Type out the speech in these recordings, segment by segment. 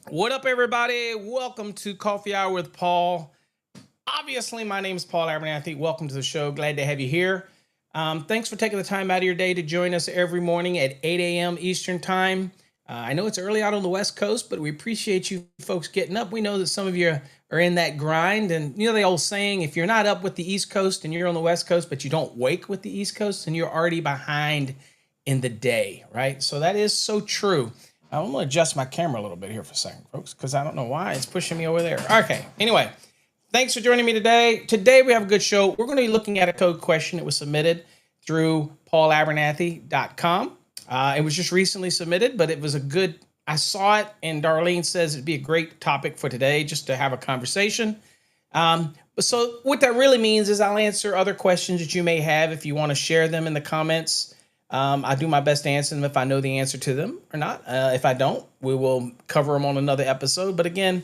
What up, everybody? Welcome to Coffee Hour with Paul. Obviously, my name is Paul Abernathy. Welcome to the show. Glad to have you here. Thanks for taking the time out of your day to join us every morning at 8 a.m. Eastern Time. I know it's early out on the West Coast, but we appreciate you folks getting up. We know that some of you are in that grind. And you know the old saying, if you're not up with the East Coast and you're on the West Coast, but you don't wake with the East Coast, then you're already behind in the day, right? So that is so true. I'm going to adjust my camera a little bit here for a second, folks, because I don't know why it's pushing me over there. Okay, anyway, thanks for joining me today. Today we have a good show. We're going to be looking at a code question that was submitted through paulabernathy.com. It was just recently submitted, but it was a good, I saw it, and Darlene says it'd be a great topic for today just to have a conversation. So what that really means is I'll answer other questions that you may have if you want to share them in the comments. I do my best to answer them if I know the answer to them or not. If I don't, we will cover them on another episode. But again,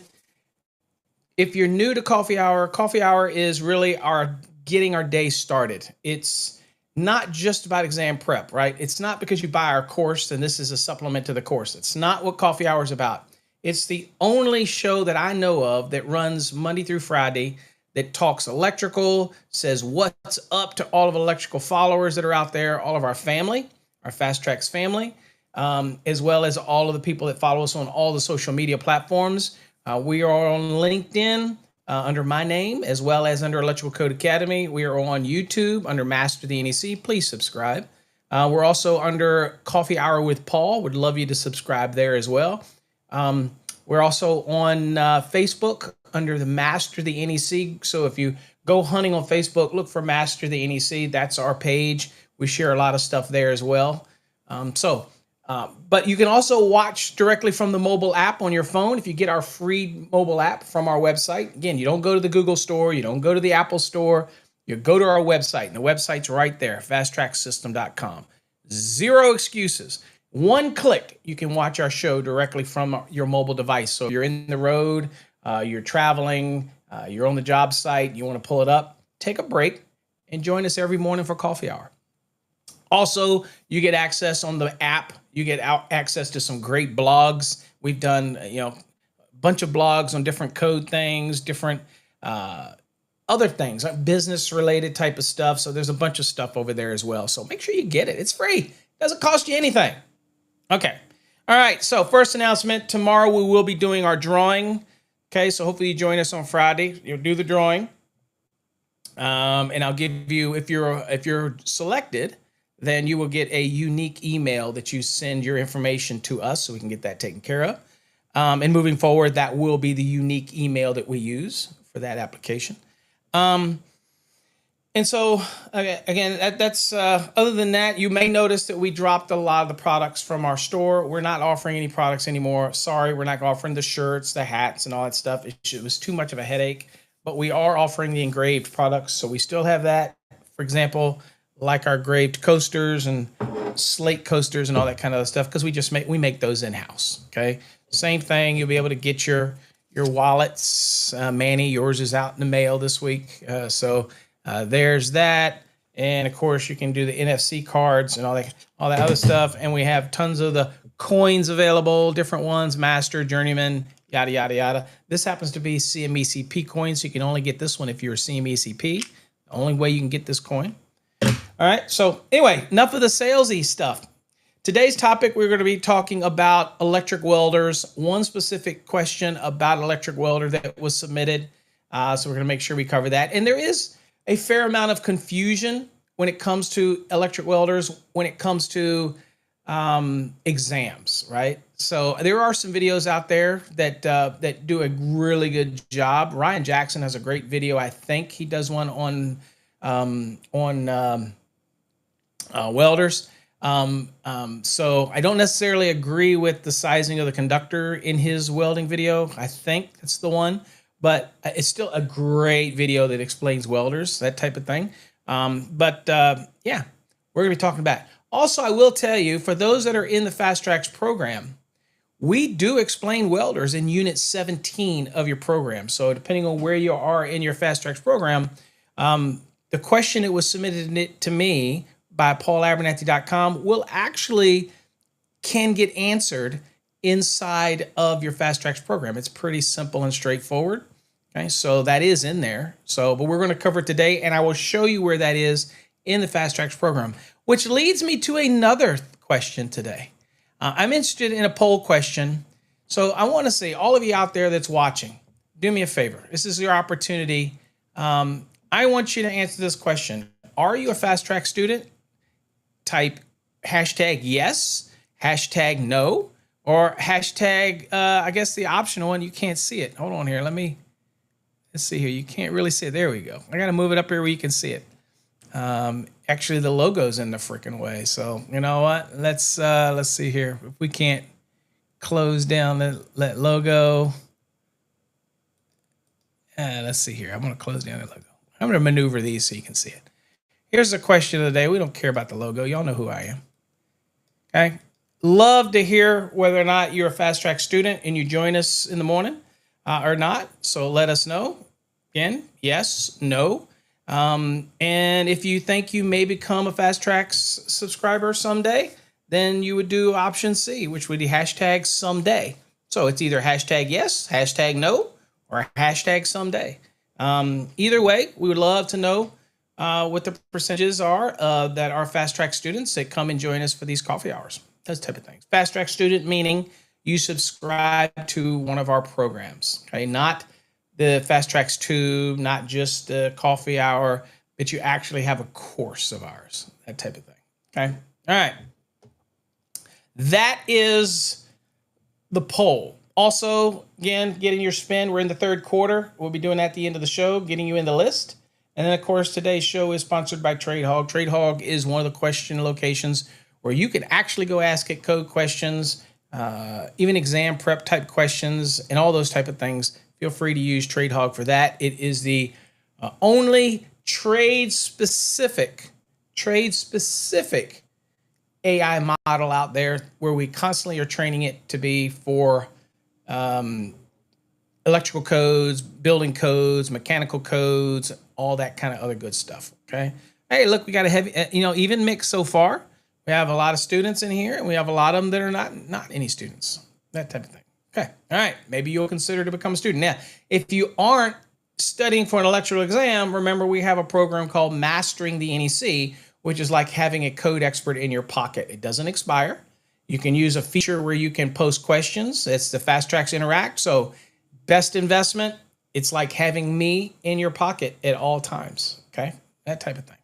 if you're new to Coffee Hour is really our getting our day started. It's not just about exam prep, right? It's not because you buy our course and this is a supplement to the course. It's not what Coffee Hour is about. It's the only show that I know of that runs Monday through Friday that talks electrical, says what's up to all of electrical followers that are out there, all of our family, our FastTrack's family, as well as all of the people that follow us on all the social media platforms. We are on LinkedIn under my name, as well as under Electrical Code Academy. We are on YouTube under Master the NEC. Please subscribe. We're also under Coffee Hour with Paul. Would love you to subscribe there as well. We're also on Facebook under the Master the NEC. So if you go hunting on Facebook, look for Master the NEC. That's our page. We share a lot of stuff there as well. But you can also watch directly from the mobile app on your phone if you get our free mobile app from our website. Again, you don't go to the Google store. You don't go to the Apple store. You go to our website, and the website's right there, fasttracksystem.com. Zero excuses. One click, you can watch our show directly from your mobile device. So if you're in the road, you're traveling, you're on the job site, you want to pull it up, take a break and join us every morning for Coffee Hour. Also, you get access on the app. You get access to some great blogs. We've done, a bunch of blogs on different code things, different other things, like business-related type of stuff. So there's a bunch of stuff over there as well. So make sure you get it. It's free. It doesn't cost you anything. Okay. All right. So first announcement, tomorrow we will be doing our drawing. Okay. So hopefully you join us on Friday. You'll do the drawing. And I'll give you, if you're selected, then you will get a unique email that you send your information to us so we can get that taken care of. And moving forward, that will be the unique email that we use for that application. And so, again, that's other than that, you may notice that we dropped a lot of the products from our store. We're not offering any products anymore. Sorry, we're not offering the shirts, the hats, and all that stuff. It was too much of a headache. But we are offering the engraved products, so we still have that. For example, like our engraved coasters and slate coasters and all that kind of stuff, because we make those in-house. Okay, same thing. You'll be able to get your wallets. Manny, yours is out in the mail this week, so. There's that, and of course you can do the NFC cards and all that other stuff. And we have tons of the coins available, different ones, Master, Journeyman, yada yada yada. This happens to be CMECP coins, so you can only get this one if you're a CMECP. The only way you can get this coin. All right. So anyway, enough of the salesy stuff. Today's topic, we're going to be talking about electric welders. One specific question about electric welder that was submitted. So we're going to make sure we cover that. And there is a fair amount of confusion when it comes to electric welders, when it comes to exams, right? So there are some videos out there that do a really good job. Ryan Jackson has a great video. I think he does one on welders. So I don't necessarily agree with the sizing of the conductor in his welding video. I think that's the one. But it's still a great video that explains welders, that type of thing. Yeah, we're going to be talking about it. Also, I will tell you, for those that are in the Fast Tracks program, we do explain welders in Unit 17 of your program. So depending on where you are in your Fast Tracks program, the question that was submitted to me by paulabernathy.com will actually can get answered inside of your FastTrack program. It's pretty simple and straightforward. Okay, so that is in there. But we're going to cover it today, and I will show you where that is in the FastTrack program, which leads me to another question today. I'm interested in a poll question. So I want to say, all of you out there that's watching, do me a favor. This is your opportunity. I want you to answer this question. Are you a FastTrack student? Type hashtag yes, hashtag no, or hashtag, I guess the optional one, you can't see it. Hold on here. Let's see here. You can't really see it. There we go. I got to move it up here where you can see it. Actually, the logo's in the freaking way. So you know what? Let's see here. If we can't close down that logo. Let's see here. I'm going to close down the logo. I'm going to maneuver these so you can see it. Here's the question of the day. We don't care about the logo. Y'all know who I am. Okay. Love to hear whether or not you're a FastTrack student and you join us in the morning or not. So let us know. Again, yes, no. And if you think you may become a FastTrack subscriber someday, then you would do option C, which would be hashtag someday. So it's either hashtag yes, hashtag no, or hashtag someday. Either way, we would love to know what the percentages are that are FastTrack students that come and join us for these coffee hours, those type of things. FastTrack student meaning you subscribe to one of our programs, okay? Not the FastTracks 2, not just the coffee hour, but you actually have a course of ours, that type of thing, okay? All right. That is the poll. Also, again, getting your spin. We're in the third quarter. We'll be doing that at the end of the show, getting you in the list. And then, of course, today's show is sponsored by TradeHog. TradeHog is one of the question locations where you can actually go ask it code questions, even exam prep type questions, and all those type of things. Feel free to use TradeHog for that. It is the only trade-specific AI model out there where we constantly are training it to be for electrical codes, building codes, mechanical codes, all that kind of other good stuff, okay? Hey, look, we got a heavy, even mix so far. We have a lot of students in here, and we have a lot of them that are not any students, that type of thing. Okay, all right, maybe you'll consider to become a student. Now, if you aren't studying for an electrical exam, remember we have a program called Mastering the NEC, which is like having a code expert in your pocket. It doesn't expire. You can use a feature where you can post questions. It's the FastTrack Interact. So best investment, it's like having me in your pocket at all times, okay? That type of thing.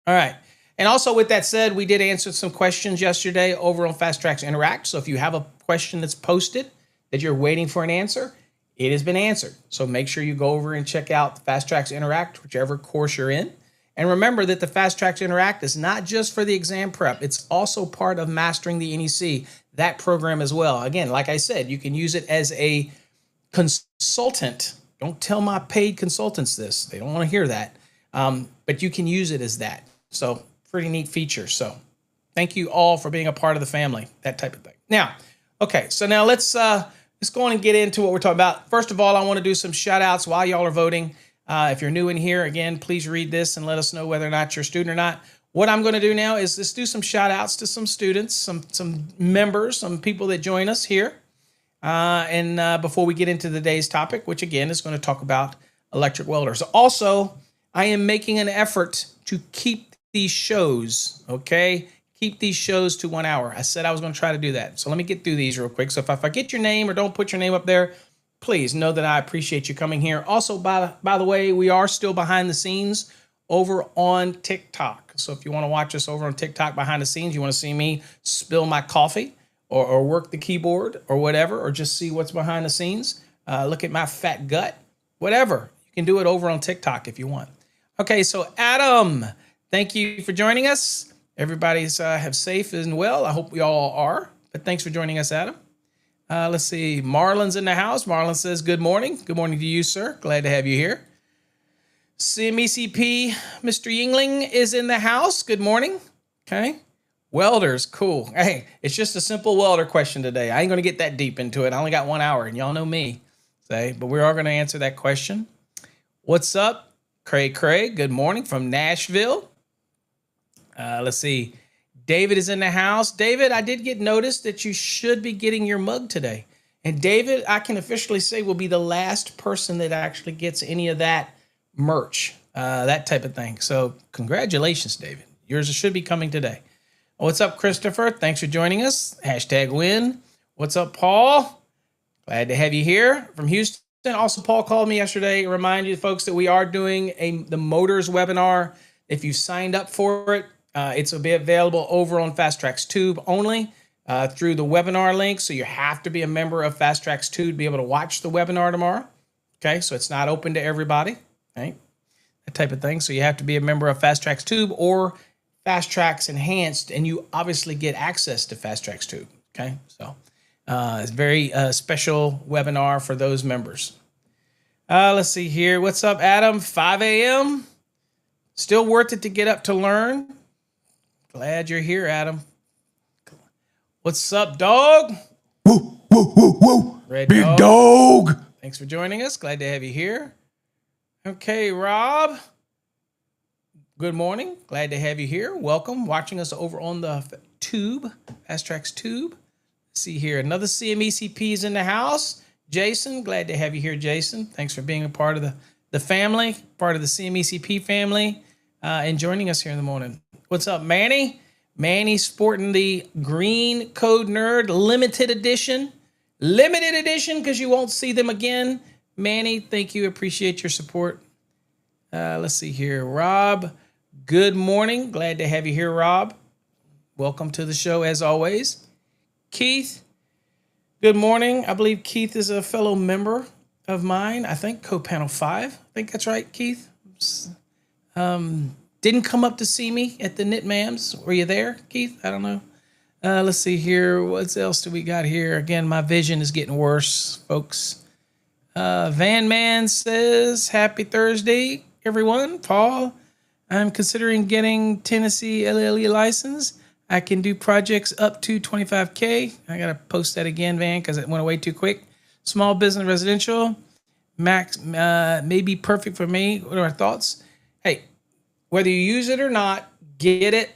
All right. And also with that said, we did answer some questions yesterday over on FastTrack Interact. So if you have a question that's posted that you're waiting for an answer, it has been answered. So make sure you go over and check out FastTrack Interact, whichever course you're in. And remember that the FastTrack Interact is not just for the exam prep. It's also part of Mastering the NEC, that program as well. Again, like I said, you can use it as a consultant. Don't tell my paid consultants this. They don't want to hear that. But you can use it as that. So pretty neat feature. So thank you all for being a part of the family, that type of thing. Now, okay, so now let's go on and get into what we're talking about. First of all, I want to do some shout outs while y'all are voting. If you're new in here, again, please read this and let us know whether or not you're a student or not. What I'm going to do now is just do some shout outs to some students, some members, some people that join us here. And before we get into today's topic, which again is going to talk about electric welders. Also, I am making an effort to keep these shows, okay? Keep these shows to 1 hour. I said I was going to try to do that. So let me get through these real quick. So if I forget your name or don't put your name up there, please know that I appreciate you coming here. Also, by the way, we are still behind the scenes over on TikTok. So if you want to watch us over on TikTok behind the scenes, you want to see me spill my coffee or work the keyboard or whatever, or just see what's behind the scenes, look at my fat gut, whatever. You can do it over on TikTok if you want. Okay, so Adam, thank you for joining us. Everybody's have safe and well. I hope we all are. But thanks for joining us, Adam. Let's see. Marlon's in the house. Marlon says, good morning. Good morning to you, sir. Glad to have you here. MECP, Mr. Yingling is in the house. Good morning. Okay. Welders, cool. Hey, it's just a simple welder question today. I ain't going to get that deep into it. I only got 1 hour, and y'all know me. But we are going to answer that question. What's up? Craig, good morning from Nashville. Let's see. David is in the house. David, I did get notice that you should be getting your mug today. And David, I can officially say, will be the last person that actually gets any of that merch, that type of thing. So congratulations, David. Yours should be coming today. What's up, Christopher? Thanks for joining us. #win. What's up, Paul? Glad to have you here from Houston. Also, Paul called me yesterday. Remind you, folks, that we are doing the Motors webinar. If you signed up for it, it's will be available over on FastTrack Student only through the webinar link. So you have to be a member of FastTrack Student to be able to watch the webinar tomorrow. Okay, so it's not open to everybody, right? That type of thing. So you have to be a member of FastTrack Student or FastTrack's Enhanced, and you obviously get access to FastTrack Student. Okay, so it's a very special webinar for those members. Let's see here. What's up, Adam? 5 a.m. Still worth it to get up to learn. Glad you're here, Adam. What's up, dog? Woo, woo, woo, woo. Red Big dog. Thanks for joining us. Glad to have you here. Okay, Rob. Good morning. Glad to have you here. Welcome. Watching us over on the tube, FastTrack's tube. See here, another CMECP is in the house. Jason, glad to have you here, Jason. Thanks for being a part of the family, part of the CMECP family, and joining us here in the morning. What's up, Manny? Manny sporting the green Code Nerd limited edition. Limited edition because you won't see them again. Manny, thank you. Appreciate your support. Let's see here. Rob, good morning. Glad to have you here, Rob. Welcome to the show as always. Keith, good morning. I believe Keith is a fellow member of mine. I think co-panel 5. I think that's right, Keith. Didn't come up to see me at the Knit Mams. Were you there, Keith? I don't know. Let's see here. What else do we got here? Again, my vision is getting worse, folks. Van Man says, happy Thursday, everyone. Paul, I'm considering getting Tennessee LLE license. I can do projects up to 25K. I got to post that again, Van, because it went away too quick. Small business residential. Max may be perfect for me. What are our thoughts? Hey, whether you use it or not, get it.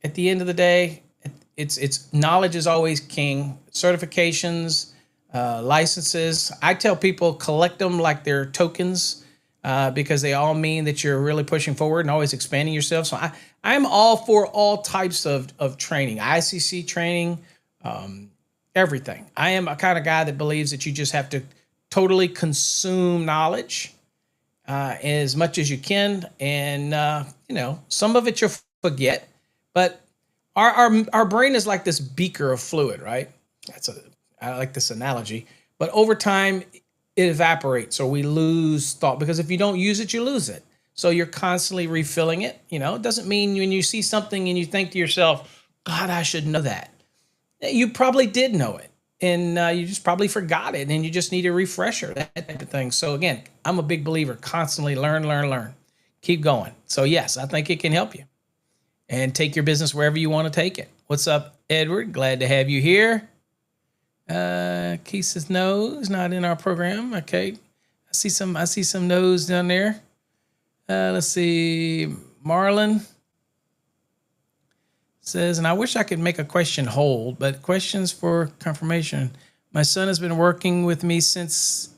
At the end of the day, it's knowledge is always king. Certifications, licenses. I tell people collect them like they're tokens because they all mean that you're really pushing forward and always expanding yourself. So I'm all for all types of training, ICC training, everything. I am a kind of guy that believes that you just have to totally consume knowledge as much as you can. And, some of it you'll forget, but our brain is like this beaker of fluid, right? I like this analogy, but over time it evaporates or we lose thought because if you don't use it, you lose it. So you're constantly refilling it. It doesn't mean when you see something and you think to yourself, God, I should know that. You probably did know it and you just probably forgot it and you just need a refresher, that type of thing. So again, I'm a big believer, constantly learn, keep going. So yes, I think it can help you and take your business wherever you want to take it. What's up, Edward? Glad to have you here. Keith says no, it's not in our program. Okay. I see some no's down there. Let's see. Marlon says, and I wish I could make a question hold, but questions for confirmation. My son has been working with me since,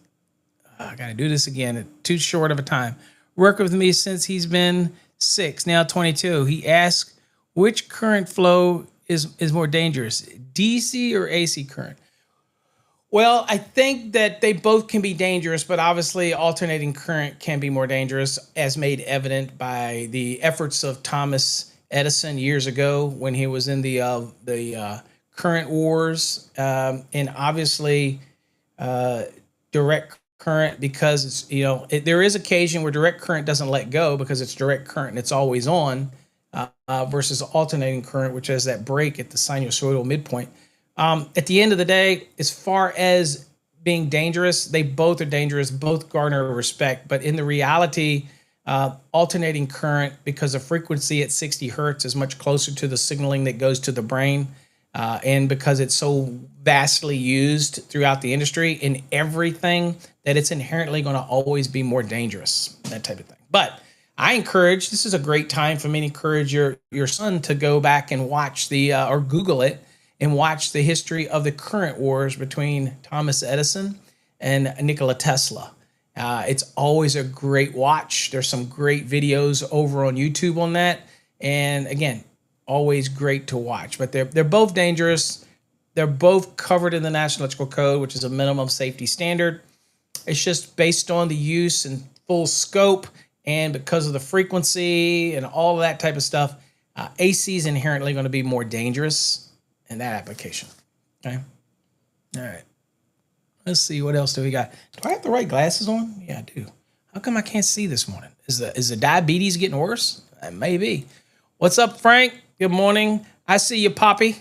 I got to do this again, too short of a time. Worked with me since he's been 6, now 22. He asks, which current flow is more dangerous, DC or AC current? Well, I think that they both can be dangerous, but obviously alternating current can be more dangerous, as made evident by the efforts of Thomas Edison years ago when he was in the current wars, and obviously direct current, because it's there is occasion where direct current doesn't let go because it's direct current and it's always on, versus alternating current, which has that break at the sinusoidal midpoint. At the end of the day, as far as being dangerous, they both are dangerous, both garner respect. But in the reality, alternating current, because of frequency at 60 hertz, is much closer to the signaling that goes to the brain. And because it's so vastly used throughout the industry in everything, that it's inherently going to always be more dangerous, that type of thing. But I encourage, this is a great time for me to encourage your son to go back and watch or Google it and watch the history of the current wars between Thomas Edison and Nikola Tesla. It's always a great watch. There's some great videos over on YouTube on that. And again, always great to watch, but they're both dangerous. They're both covered in the National Electrical Code, which is a minimum safety standard. It's just based on the use and full scope, and because of the frequency and all of that type of stuff, AC is inherently going to be more dangerous in that application. Okay. All right. Let's see, what else do we got? Do I have the right glasses on? Yeah, I do. How come I can't see this morning? Is the diabetes getting worse? Maybe. What's up, Frank? Good morning. I see you, Poppy.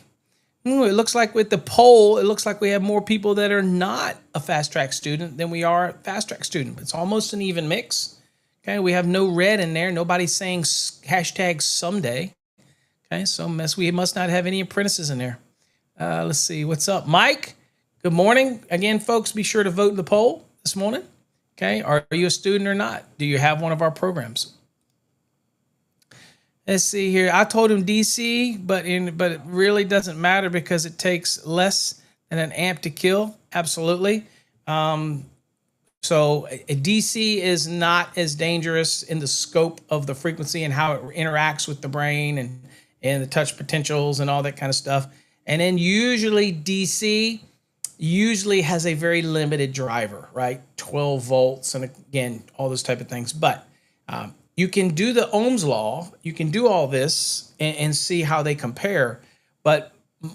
It looks like with the poll, it looks like we have more people that are not a FastTrack student than we are a FastTrack student. It's almost an even mix. Okay, we have no red in there. Nobody's saying hashtag someday. Okay, so we must not have any apprentices in there. Let's see, what's up, Mike? Good morning. Again, folks, be sure to vote in the poll this morning. Okay, are you a student or not? Do you have one of our programs? Let's see here. I told him DC, but it really doesn't matter because it takes less than an amp to kill. Absolutely. So a DC is not as dangerous in the scope of the frequency and how it interacts with the brain and the touch potentials and all that kind of stuff. And then usually DC usually has a very limited driver, right? 12 volts and again, all those type of things. But you can do the Ohm's law, you can do all this and see how they compare. But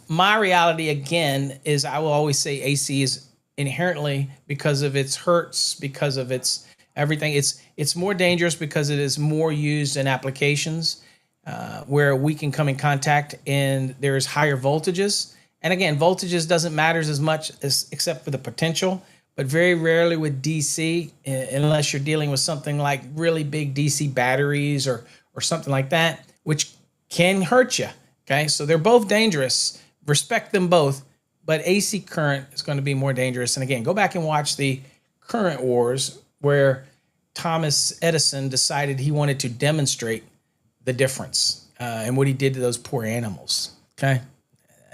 my reality, again, is I will always say AC is inherently, because of its hertz, because of its everything, it's more dangerous because it is more used in applications where we can come in contact and there's higher voltages. And again, voltages doesn't matter as much except for the potential. But very rarely with DC, unless you're dealing with something like really big DC batteries or something like that, which can hurt you. Okay, so they're both dangerous. Respect them both, but AC current is going to be more dangerous. And again, go back and watch the current wars where Thomas Edison decided he wanted to demonstrate the difference and what he did to those poor animals. Okay,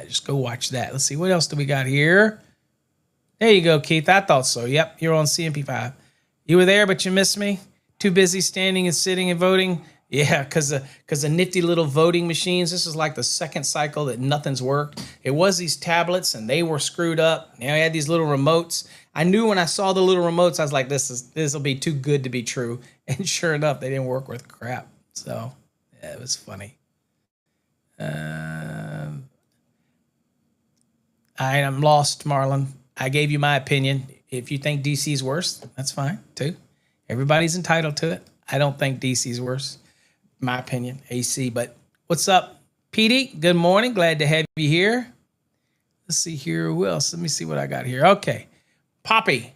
just go watch that. Let's see, what else do we got here? There you go, Keith. I thought so. Yep, you're on CMP5. You were there, but you missed me. Too busy standing and sitting and voting. Yeah, because the nifty little voting machines. This is like the second cycle that nothing's worked. It was these tablets, and they were screwed up. Now we had these little remotes. I knew when I saw the little remotes, I was like, this will be too good to be true. And sure enough, they didn't work worth crap. So yeah, it was funny. I'm lost, Marlon. I gave you my opinion. If you think DC is worse, that's fine too. Everybody's entitled to it. I don't think DC is worse. My opinion, AC. But what's up, Petey? Good morning. Glad to have you here. Let's see here. Who else? Let me see what I got here. Okay. Poppy.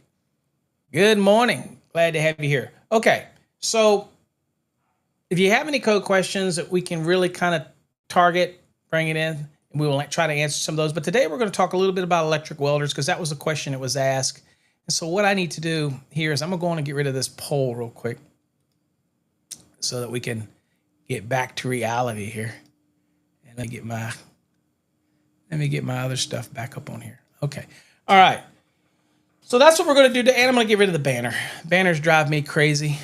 Good morning. Glad to have you here. Okay. So if you have any code questions that we can really kind of target, bring it in. We will try to answer some of those. But today we're going to talk a little bit about electric welders because that was the question that was asked. And so what I need to do here is I'm going to go on and get rid of this poll real quick so that we can get back to reality here. And let me get my other stuff back up on here. Okay. All right. So that's what we're going to do. And I'm going to get rid of the banner. Banners drive me crazy.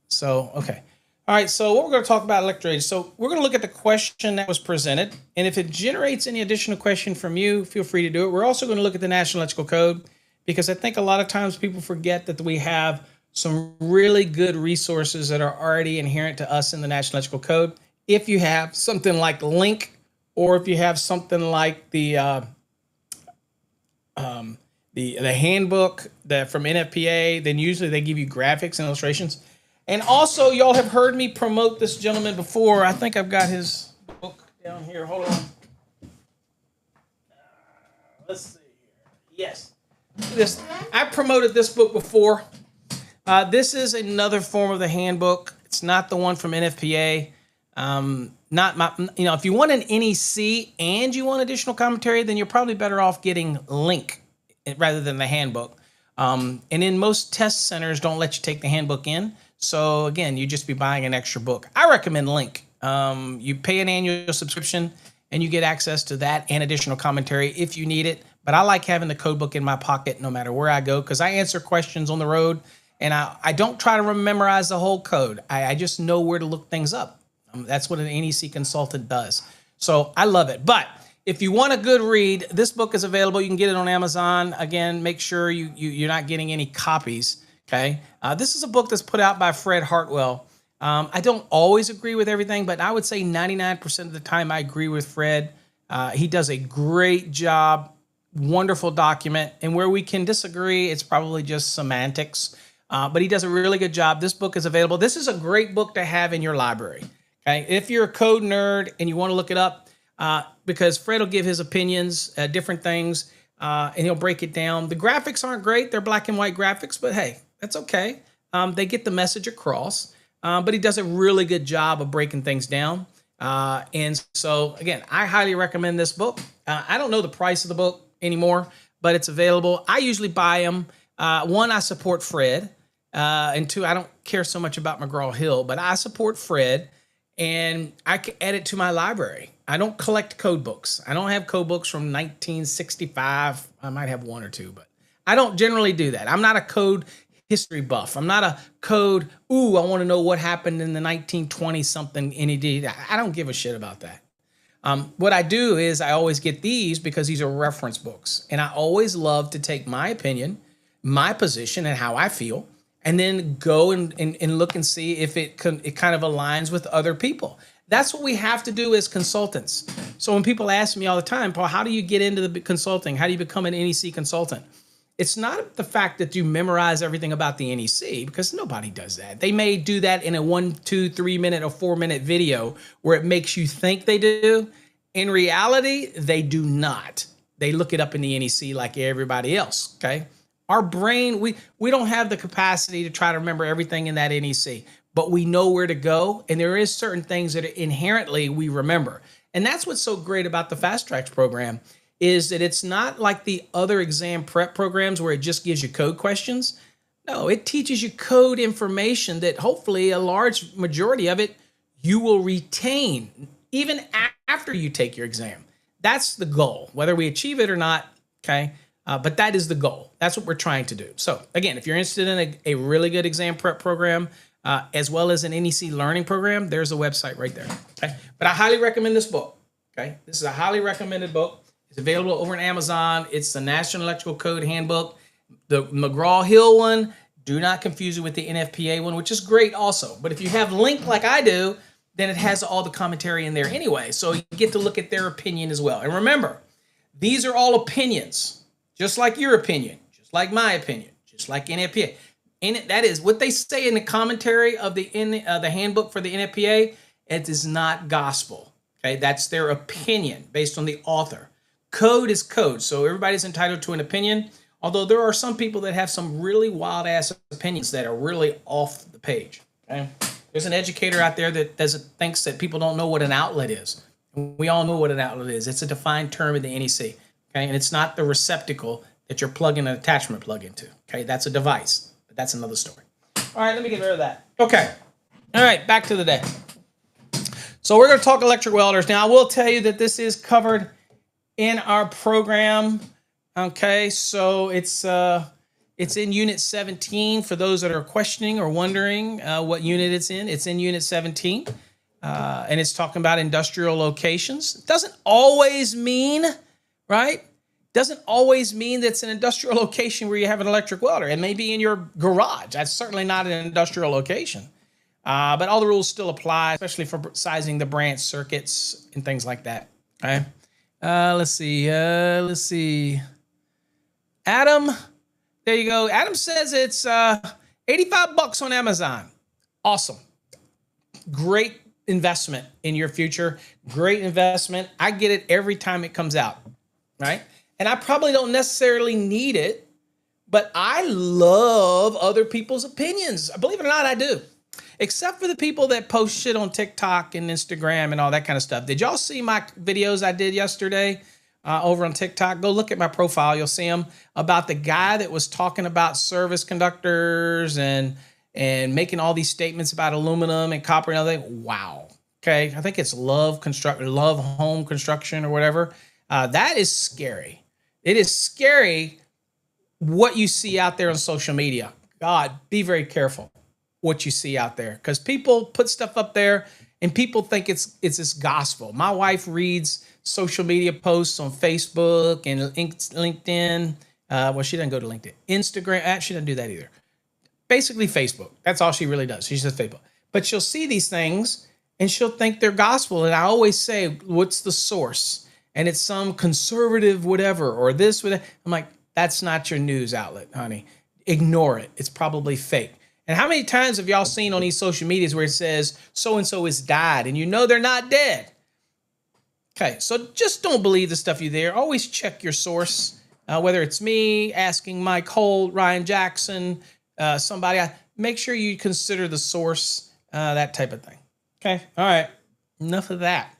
So, okay. All right, so what we're going to talk about electrodes. So we're going to look at the question that was presented. And if it generates any additional question from you, feel free to do it. We're also going to look at the National Electrical Code because I think a lot of times people forget that we have some really good resources that are already inherent to us in the National Electrical Code. If you have something like Link, or if you have something like the handbook that from NFPA, then usually they give you graphics and illustrations. And also, y'all have heard me promote this gentleman before. I think I've got his book down here. Hold on. Let's see here. Yes. I promoted this book before. This is another form of the handbook. It's not the one from NFPA. If you want an NEC and you want additional commentary, then you're probably better off getting Link rather than the handbook. And then most test centers don't let you take the handbook in. So again, you just be buying an extra book. I recommend Link. You pay an annual subscription and you get access to that and additional commentary if you need it. But I like having the code book in my pocket no matter where I go, because I answer questions on the road, and I don't try to memorize the whole code. I just know where to look things up. That's what an NEC consultant does. So I love it. But if you want a good read, this book is available. You can get it on Amazon. Again, make sure you're not getting any copies. Okay. This is a book that's put out by Fred Hartwell. I don't always agree with everything, but I would say 99% of the time I agree with Fred. He does a great job, wonderful document. And where we can disagree, it's probably just semantics. But he does a really good job. This book is available. This is a great book to have in your library. Okay. If you're a code nerd and you want to look it up, because Fred will give his opinions, different things, and he'll break it down. The graphics aren't great. They're black and white graphics, but hey, that's okay. They get the message across, but he does a really good job of breaking things down. And so, again, I highly recommend this book. I don't know the price of the book anymore, but it's available. I usually buy them. One, I support Fred. And two, I don't care so much about McGraw-Hill, but I support Fred, and I can add it to my library. I don't collect code books. I don't have code books from 1965. I might have one or two, but I don't generally do that. I'm not a code history buff. I'm not a code, I want to know what happened in the 1920 something NED. I don't give a shit about that. What I do is I always get these because these are reference books. And I always love to take my opinion, my position, and how I feel, and then go and look and see if it kind of aligns with other people. That's what we have to do as consultants. So when people ask me all the time, Paul, how do you get into the consulting? How do you become an NEC consultant? It's not the fact that you memorize everything about the NEC, because nobody does that. They may do that in a 1, 2, 3 minute or 4 minute video where it makes you think they do. In reality, they do not. They look it up in the NEC like everybody else, okay? Our brain, we don't have the capacity to try to remember everything in that NEC, but we know where to go, and there is certain things that inherently we remember. And that's what's so great about the FastTrack program, is that it's not like the other exam prep programs where it just gives you code questions. No, it teaches you code information that hopefully a large majority of it you will retain even after you take your exam. That's the goal, whether we achieve it or not, okay? But that is the goal. That's what we're trying to do. So again, if you're interested in a really good exam prep program, as well as an NEC learning program, there's a website right there, okay? But I highly recommend this book, okay? This is a highly recommended book. It's available over on Amazon. It's the National Electrical Code Handbook. The McGraw-Hill one, do not confuse it with the NFPA one, which is great also. But if you have Link like I do, then it has all the commentary in there anyway. So you get to look at their opinion as well. And remember, these are all opinions, just like your opinion, just like my opinion, just like NFPA. That is what they say in the commentary of the handbook for the NFPA. It is not gospel. Okay, that's their opinion based on the author. Code is code, so everybody's entitled to an opinion, although there are some people that have some really wild-ass opinions that are really off the page. Okay? There's an educator out there that thinks that people don't know what an outlet is. We all know what an outlet is. It's a defined term in the NEC, okay? And it's not the receptacle that you're plugging an attachment plug into, okay? That's a device, but that's another story. All right, let me get rid of that. Okay. All right, back to the day. So we're going to talk electric welders. Now, I will tell you that this is covered in our program, okay? So it's in Unit 17 for those that are questioning or wondering what unit it's in. It's in Unit 17, and it's talking about industrial locations. It doesn't always mean, right? Doesn't always mean that it's an industrial location where you have an electric welder. It may be in your garage. That's certainly not an industrial location. But all the rules still apply, especially for sizing the branch circuits and things like that, okay? Let's see. Adam, there you go. Adam says it's $85 on Amazon. Awesome. Great investment in your future. Great investment. I get it every time it comes out, right? And I probably don't necessarily need it, but I love other people's opinions. Believe it or not, I do. Except for the people that post shit on TikTok and Instagram and all that kind of stuff. Did y'all see my videos I did yesterday over on TikTok? Go look at my profile. You'll see them about the guy that was talking about service conductors and and making all these statements about aluminum and copper and everything. Wow. Okay. I think it's love home construction or whatever. That is scary. It is scary what you see out there on social media. God, be very careful what you see out there, because people put stuff up there and people think it's this gospel. My wife reads social media posts on Facebook and LinkedIn. Well, she doesn't go to LinkedIn. Instagram, she doesn't do that either. Basically Facebook. That's all she really does. She says Facebook. But she'll see these things and she'll think they're gospel. And I always say, what's the source? And it's some conservative whatever or this, whatever. I'm like, that's not your news outlet, honey. Ignore it. It's probably fake. And how many times have y'all seen on these social medias where it says so-and-so has died and you know they're not dead? Okay, so just don't believe the stuff you hear. Always check your source, whether it's me asking Mike Holt, Ryan Jackson, somebody. Make sure you consider the source, that type of thing. Okay, all right, enough of that.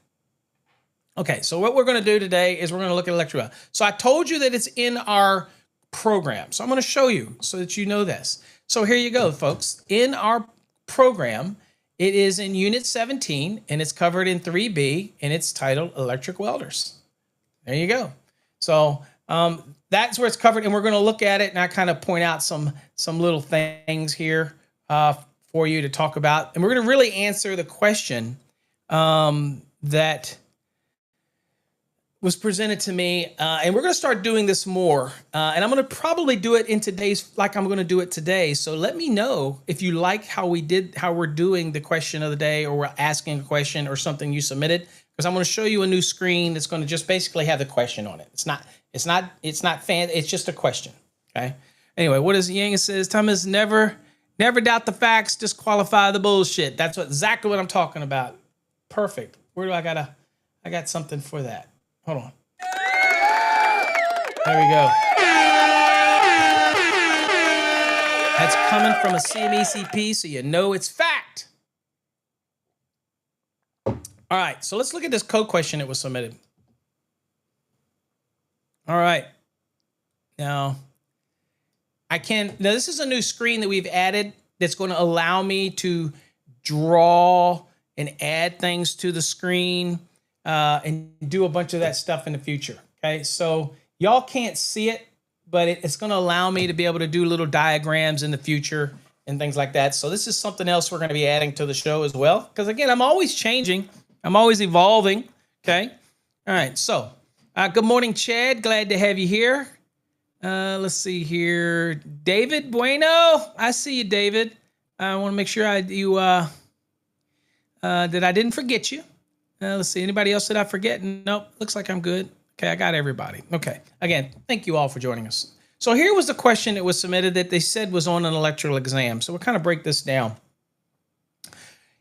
Okay, so what we're going to do today is we're going to look at electric weld. So I told you that it's in our program. So I'm going to show you so that you know this. So here you go, folks. In our program, it is in Unit 17, and it's covered in 3B, and it's titled Electric Welders. There you go. So that's where it's covered, and we're going to look at it, and I kind of point out some little things here for you to talk about. And we're going to really answer the question that was presented to me, and we're going to start doing this more. And I'm going to probably do it in today's, like I'm going to do it today. So let me know if you like how we're doing the question of the day, or we're asking a question or something you submitted, because I'm going to show you a new screen that's going to just basically have the question on it. It's not fan. It's just a question. Okay. Anyway, what is Yang says? Thomas, never doubt the facts, disqualify the bullshit. That's exactly what I'm talking about. Perfect. Where do I got something for that. Hold on. There we go. That's coming from a CMECP, so you know it's fact. All right, so let's look at this code question that was submitted. All right. Now this is a new screen that we've added that's going to allow me to draw and add things to the screen. And do a bunch of that stuff in the future. Okay, so y'all can't see it, but it's going to allow me to be able to do little diagrams in the future and things like that. So this is something else we're going to be adding to the show as well. Because again, I'm always changing. I'm always evolving. Okay. All right. So good morning, Chad. Glad to have you here. Let's see here. David Bueno. I see you, David. I want to make sure that I didn't forget you. Let's see. Anybody else that I forget? Nope. Looks like I'm good. Okay, I got everybody. Okay. Again, thank you all for joining us. So here was the question that was submitted that they said was on an electrical exam. So we'll kind of break this down.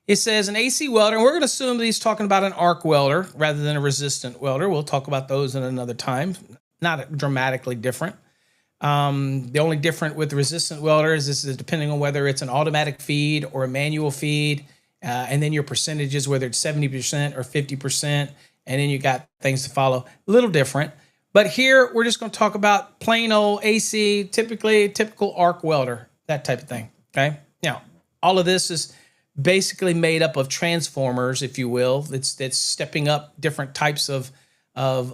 It says an AC welder, and we're going to assume that he's talking about an arc welder rather than a resistant welder. We'll talk about those in another time. Not dramatically different. The only different with resistant welders, this is depending on whether it's an automatic feed or a manual feed. And then your percentages, whether it's 70% or 50%, and then you got things to follow. A little different. But here, we're just going to talk about plain old AC, typical arc welder, that type of thing, okay? Now, all of this is basically made up of transformers, if you will. It's stepping up different types of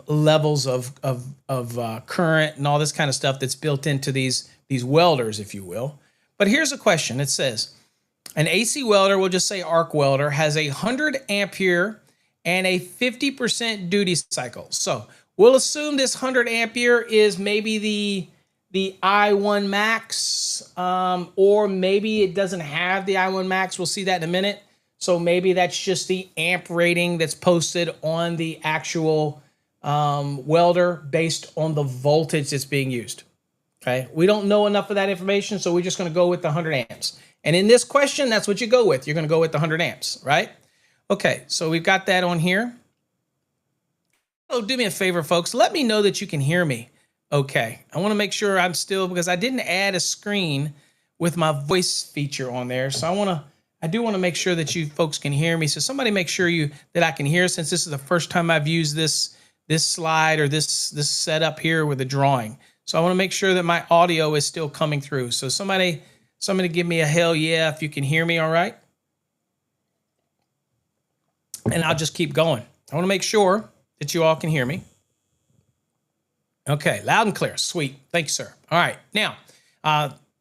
levels of current and all this kind of stuff that's built into these welders, if you will. But here's a question. It says, an AC welder, we'll just say arc welder, has a 100 ampere and a 50% duty cycle. So we'll assume this 100 ampere is maybe the I1 max, or maybe it doesn't have the I1 max. We'll see that in a minute. So maybe that's just the amp rating that's posted on the actual welder based on the voltage that's being used. Okay, we don't know enough of that information, so we're just going to go with the 100 amps. And in this question, that's what you go with. You're going to go with the 100 amps, right? Okay, so we've got that on here. Oh, do me a favor, folks. Let me know that you can hear me. Okay, I want to make sure I'm still, because I didn't add a screen with my voice feature on there. So I do want to make sure that you folks can hear me. So somebody make sure that I can hear, since this is the first time I've used this slide or this setup here with the drawing. So I want to make sure that my audio is still coming through. So somebody Somebody give me a hell yeah if you can hear me all right. And I'll just keep going. I want to make sure that you all can hear me. Okay, loud and clear. Sweet. Thank you, sir. All right. Now,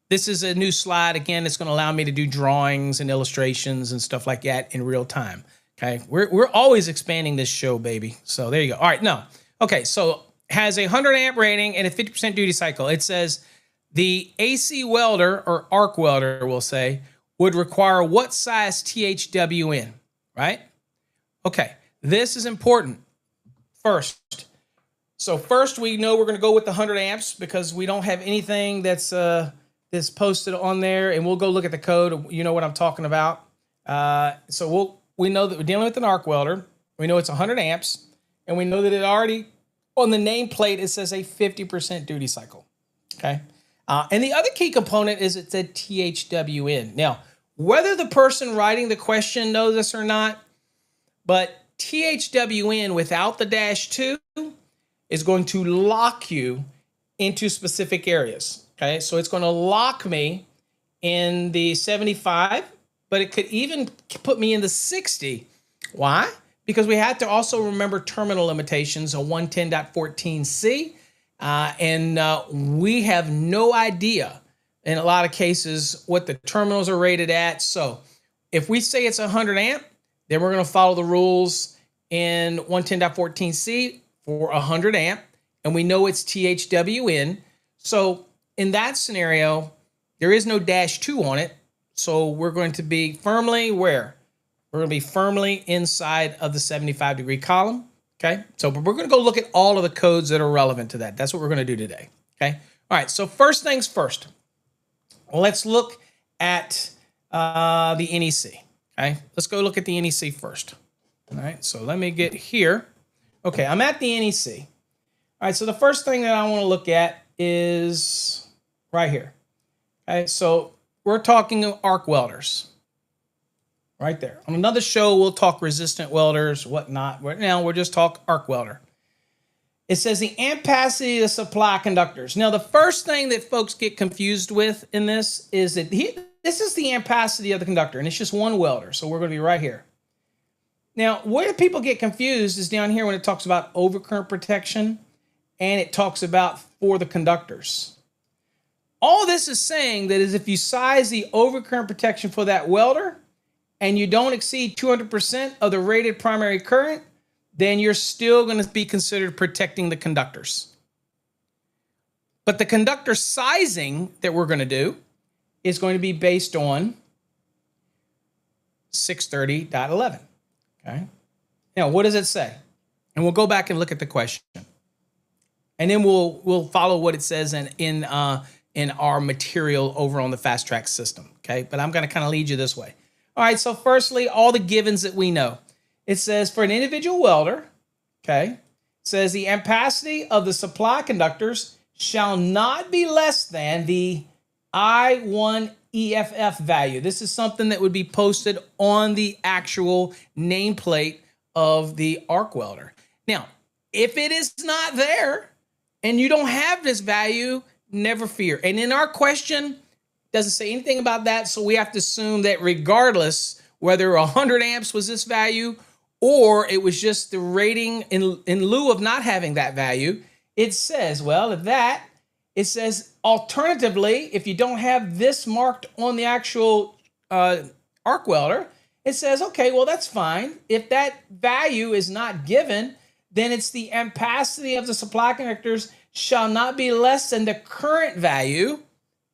this is a new slide. Again, it's going to allow me to do drawings and illustrations and stuff like that in real time. Okay, we're always expanding this show, baby. So there you go. All right, no. Okay, so has a 100 amp rating and a 50% duty cycle. It says the AC welder or arc welder, we'll say, would require what size THWN, right? Okay, this is important. First, so first we know we're going to go with the 100 amps because we don't have anything that's posted on there, and we'll go look at the code. You know what I'm talking about. So we know that we're dealing with an arc welder. We know it's 100 amps, and we know that it already on the nameplate it says a 50% duty cycle. Okay, and the other key component is it said THWN. Now, whether the person writing the question knows this or not, but THWN without the -2 is going to lock you into specific areas. Okay, so it's going to lock me in the 75, but it could even put me in the 60. Why? Because we had to also remember terminal limitations on 110.14c, and we have no idea in a lot of cases what the terminals are rated at. So if we say it's 100 amp, then we're going to follow the rules in 110.14c for 100 amp, and we know it's THWN. So in that scenario, there is no -2 on it. So we're going to be firmly where? We're going to be firmly inside of the 75-degree column. Okay. So we're going to go look at all of the codes that are relevant to that. That's what we're going to do today. Okay. All right. So first things first, let's look at the NEC. Okay. Let's go look at the NEC first. All right. So let me get here. Okay. I'm at the NEC. All right. So the first thing that I want to look at is right here. Okay. So we're talking arc welders. Right there. On another show, we'll talk resistant welders, whatnot. Right now, we'll just talk arc welder. It says the ampacity to supply conductors. Now, the first thing that folks get confused with in this is that this is the ampacity of the conductor, and it's just one welder. So we're going to be right here. Now, where people get confused is down here when it talks about overcurrent protection, and it talks about for the conductors. All this is saying that is if you size the overcurrent protection for that welder, and you don't exceed 200% of the rated primary current, then you're still going to be considered protecting the conductors. But the conductor sizing that we're going to do is going to be based on 630.11. Okay. Now, what does it say? And we'll go back and look at the question, and then we'll follow what it says in our material over on the FastTrack system. Okay. But I'm going to kind of lead you this way. All right, so firstly, all the givens that we know. It says for an individual welder, okay, it says the ampacity of the supply conductors shall not be less than the I1 EFF value. This is something that would be posted on the actual nameplate of the arc welder. Now, if it is not there and you don't have this value, never fear. And in our question, doesn't say anything about that, so we have to assume that regardless whether 100 amps was this value or it was just the rating in lieu of not having that value, it says, well, it says alternatively, if you don't have this marked on the actual arc welder, it says, okay, well, that's fine. If that value is not given, then it's the ampacity of the supply conductors shall not be less than the current value,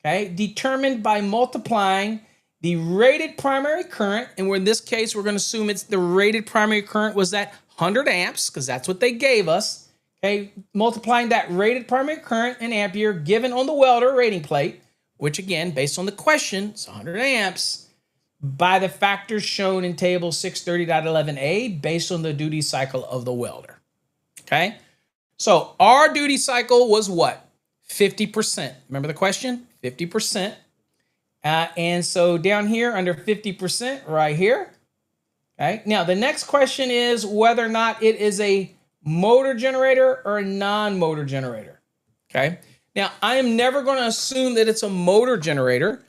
okay, determined by multiplying the rated primary current, and in this case, we're going to assume it's the rated primary current was that 100 amps, because that's what they gave us, okay, multiplying that rated primary current in ampere given on the welder rating plate, which again, based on the question, is 100 amps, by the factors shown in table 630.11a, based on the duty cycle of the welder, okay? So our duty cycle was what? 50%. Remember the question? 50%. And so down here under 50% right here. Okay. Now the next question is whether or not it is a motor generator or a non-motor generator. Okay. Now I am never going to assume that it's a motor generator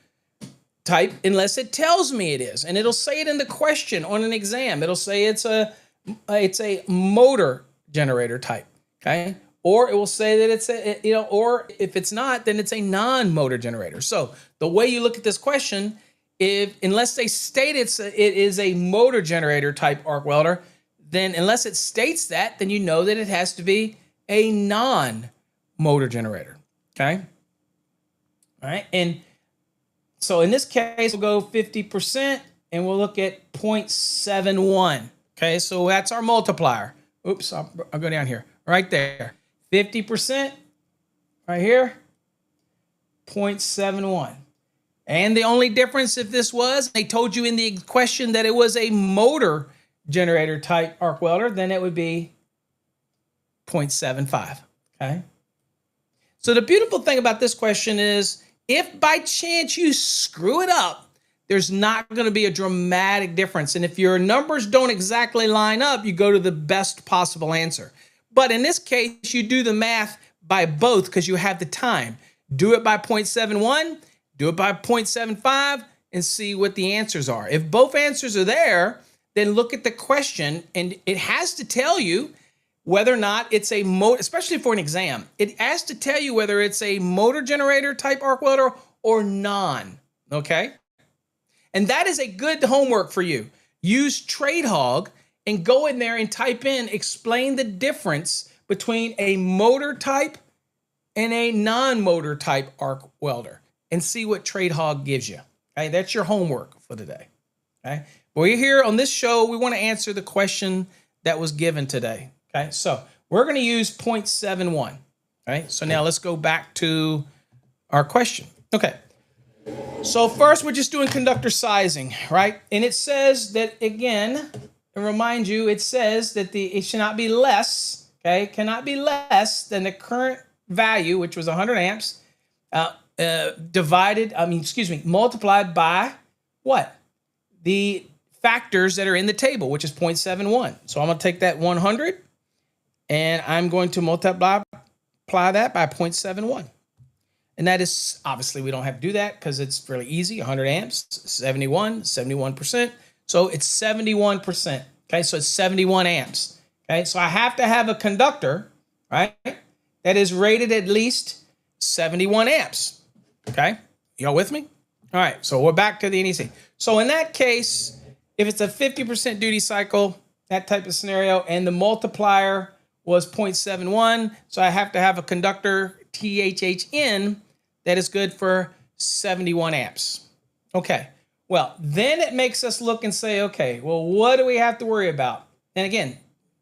type unless it tells me it is. And it'll say it in the question on an exam. It'll say it's a motor generator type, okay? Or it will say that it's or if it's not, then it's a non-motor generator. So the way you look at this question, unless they state it is a motor generator type arc welder, then unless it states that, then you know that it has to be a non-motor generator, okay? All right, and so in this case, we'll go 50% and we'll look at 0.71. Okay, so that's our multiplier. Oops, I'll go down here. Right there. 50% right here, 0.71. And the only difference if this was, they told you in the question that it was a motor generator type arc welder, then it would be 0.75. Okay. So the beautiful thing about this question is, if by chance you screw it up, there's not going to be a dramatic difference. And if your numbers don't exactly line up, you go to the best possible answer. But in this case, you do the math by both because you have the time. Do it by 0.71, do it by 0.75, and see what the answers are. If both answers are there, then look at the question, and it has to tell you whether or not it's a motor, especially for an exam. It has to tell you whether it's a motor generator type arc welder or non, okay? And that is a good homework for you. Use TradeHog and go in there and type in, explain the difference between a motor type and a non-motor type arc welder and see what TradeHog gives you. Okay, that's your homework for the day. Okay, we're here on this show. We want to answer the question that was given today. Okay, so we're going to use 0.71. Okay, so now let's go back to our question. Okay, so first we're just doing conductor sizing, right? And it says that, again, to remind you, it says that it should not be less, okay, cannot be less than the current value, which was 100 amps, multiplied by what? The factors that are in the table, which is 0.71. So I'm going to take that 100 and I'm going to multiply that by 0.71. And that is, obviously, we don't have to do that because it's really easy. 100 amps, 71%. So it's 71%. Okay, so it's 71 amps. Okay, so I have to have a conductor, right, that is rated at least 71 amps. Okay, y'all with me? All right, so we're back to the NEC. So in that case, if it's a 50% duty cycle, that type of scenario, and the multiplier was 0.71, so I have to have a conductor, THHN, that is good for 71 amps. Okay, well, then it makes us look and say, okay, well, what do we have to worry about? And again,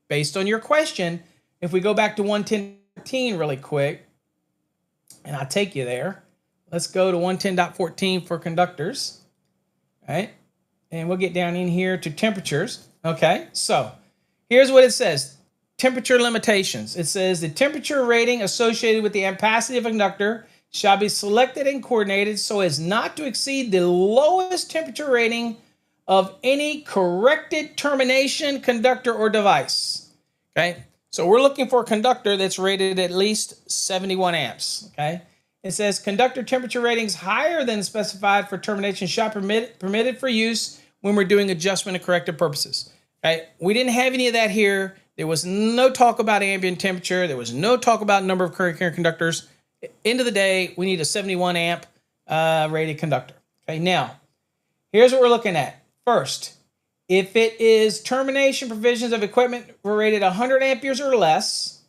based on your question, if we go back to 110.14 really quick, and I'll take you there. Let's go to 110.14 for conductors, right? And we'll get down in here to temperatures. Okay, so here's what it says. Temperature limitations. It says the temperature rating associated with the ampacity of a conductor shall be selected and coordinated so as not to exceed the lowest temperature rating of any corrected termination conductor or device. Okay, so we're looking for a conductor that's rated at least 71 amps. Okay, it says conductor temperature ratings higher than specified for termination shall permitted for use when we're doing adjustment and corrective purposes. Okay, we didn't have any of that here. There was no talk about ambient temperature. There was no talk about number of current carrying conductors. End of the day, we need a 71 amp rated conductor. Okay, now, here's what we're looking at. First, if it is termination provisions of equipment were rated 100 amperes or less,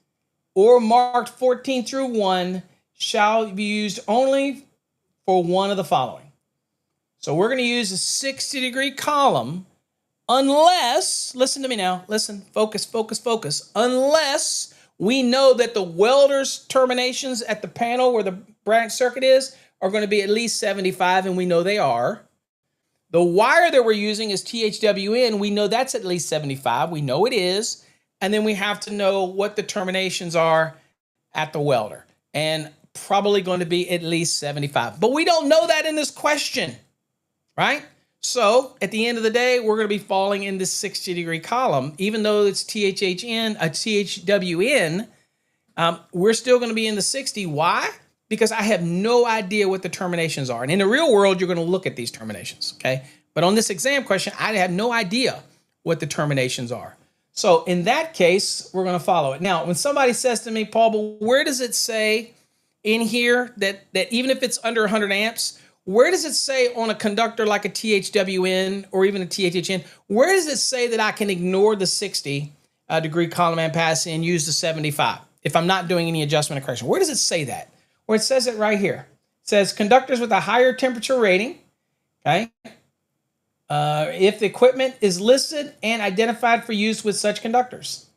or marked 14 through 1, shall be used only for one of the following. So we're going to use a 60-degree column unless, listen to me now, listen, focus, unless we know that the welder's terminations at the panel where the branch circuit is are going to be at least 75, and we know they are. The wire that we're using is THWN. We know that's at least 75. We know it is. And then we have to know what the terminations are at the welder. And probably going to be at least 75. But we don't know that in this question, right? So at the end of the day, we're going to be falling in this 60-degree column. Even though it's THWN, we're still going to be in the 60. Why? because I have no idea what the terminations are. And in the real world, you're going to look at these terminations, okay? But on this exam question, I have no idea what the terminations are. So in that case, we're going to follow it. Now, when somebody says to me, Paul, but where does it say in here that even if it's under 100 amps, where does it say on a conductor like a THWN or even a THHN, where does it say that I can ignore the 60 degree column ampacity and use the 75 if I'm not doing any adjustment or correction? Where does it say that? Well, it says it right here. It says conductors with a higher temperature rating, okay? If the equipment is listed and identified for use with such conductors.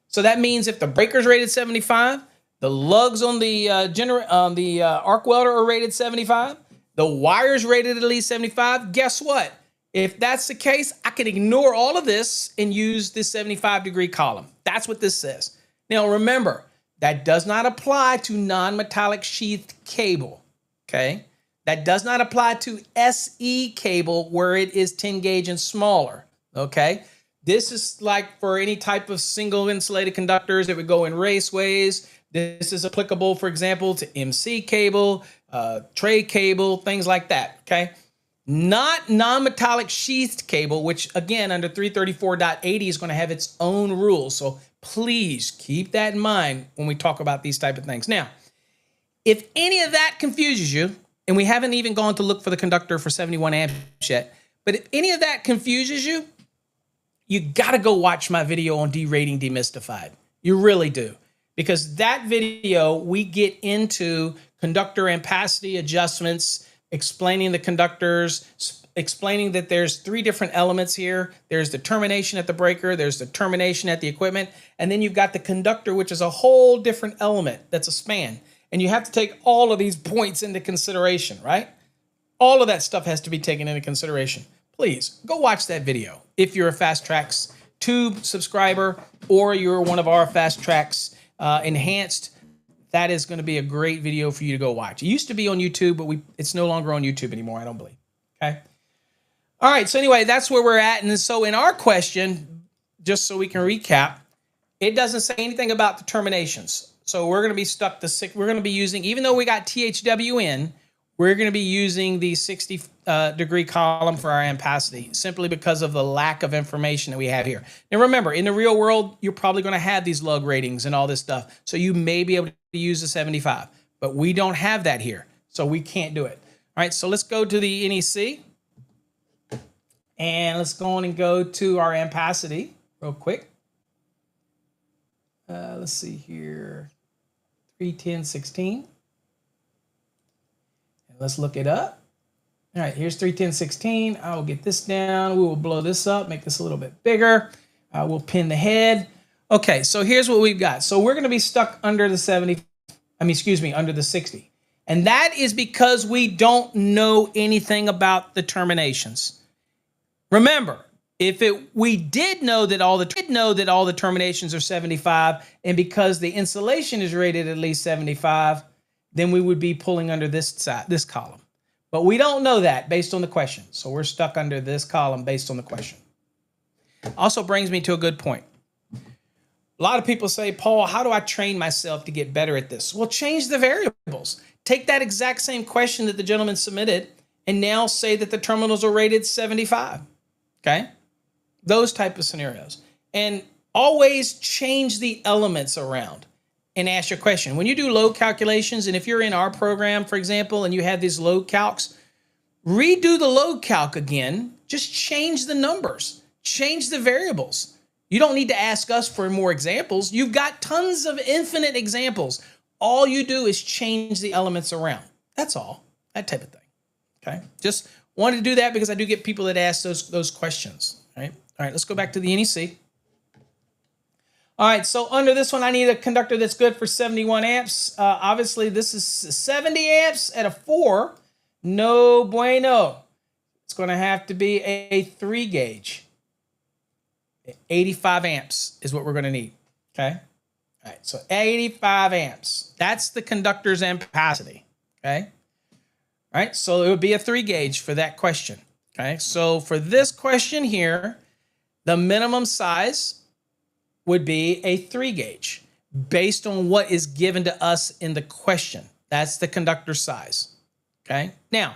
So that means if the breaker's rated 75, the lugs on the arc welder are rated 75, the wire's rated at least 75, guess what? If that's the case, I can ignore all of this and use this 75 degree column. That's what this says. Now remember, that does not apply to non-metallic sheathed cable, okay? That does not apply to SE cable where it is 10 gauge and smaller, okay? This is like for any type of single insulated conductors that would go in raceways. This is applicable, for example, to MC cable, tray cable, things like that, okay? Not non-metallic sheathed cable, which again, under 334.80 is gonna have its own rules. So please keep that in mind when we talk about these type of things. Now, if any of that confuses you, and we haven't even gone to look for the conductor for 71 amps yet, but if any of that confuses you, you gotta go watch my video on derating demystified. You really do. Because that video, we get into conductor ampacity adjustments, explaining the conductors, explaining that there's 3 different elements here. There's the termination at the breaker, there's the termination at the equipment, and then you've got the conductor, which is a whole different element that's a span. And you have to take all of these points into consideration, right? All of that stuff has to be taken into consideration. Please go watch that video if you're a FastTrack Tube subscriber or you're one of our FastTrack Enhanced. That is going to be a great video for you to go watch. It used to be on YouTube, but it's no longer on YouTube anymore, I don't believe. Okay. All right. So anyway, that's where we're at. And so in our question, just so we can recap, it doesn't say anything about the terminations. So we're going to be stuck to 6. We're going to be using, even though we got THWN, we're going to be using the 60 degree column for our ampacity simply because of the lack of information that we have here. Now remember, in the real world, you're probably going to have these lug ratings and all this stuff. So you may be able to use the 75, but we don't have that here. So we can't do it. All right, so let's go to the NEC. And let's go on and go to our ampacity real quick. Let's see here, 310/16. Let's look it up. All right, here's 310/16. I will get this down. We will blow this up, make this a little bit bigger. We'll pin the head. Okay, so here's what we've got. So we're going to be stuck under the under the 60. And that is because we don't know anything about the terminations. Remember, we did know that all the terminations are 75, and because the insulation is rated at least 75, then we would be pulling under this column. But we don't know that based on the question. So we're stuck under this column based on the question. Also brings me to a good point. A lot of people say, Paul, how do I train myself to get better at this? Well, change the variables. Take that exact same question that the gentleman submitted and now say that the terminals are rated 75. Okay? Those type of scenarios. And always change the elements around and ask your question. When you do load calculations, and if you're in our program, for example, and you have these load calcs, redo the load calc again. Just change the numbers. Change the variables. You don't need to ask us for more examples. You've got tons of infinite examples. All you do is change the elements around. That's all. That type of thing. Okay? Just wanted to do that because I do get people that ask those questions. Right? All right, let's go back to the NEC. All right, so under this one, I need a conductor that's good for 71 amps. Obviously, this is 70 amps at a 4. No bueno. It's going to have to be a 3 gauge. 85 amps is what we're going to need, okay? All right, so 85 amps. That's the conductor's ampacity, okay? All right, so it would be a 3 gauge for that question, okay? So for this question here, the minimum size would be a 3 gauge based on what is given to us in the question. That's the conductor size. Okay. Now,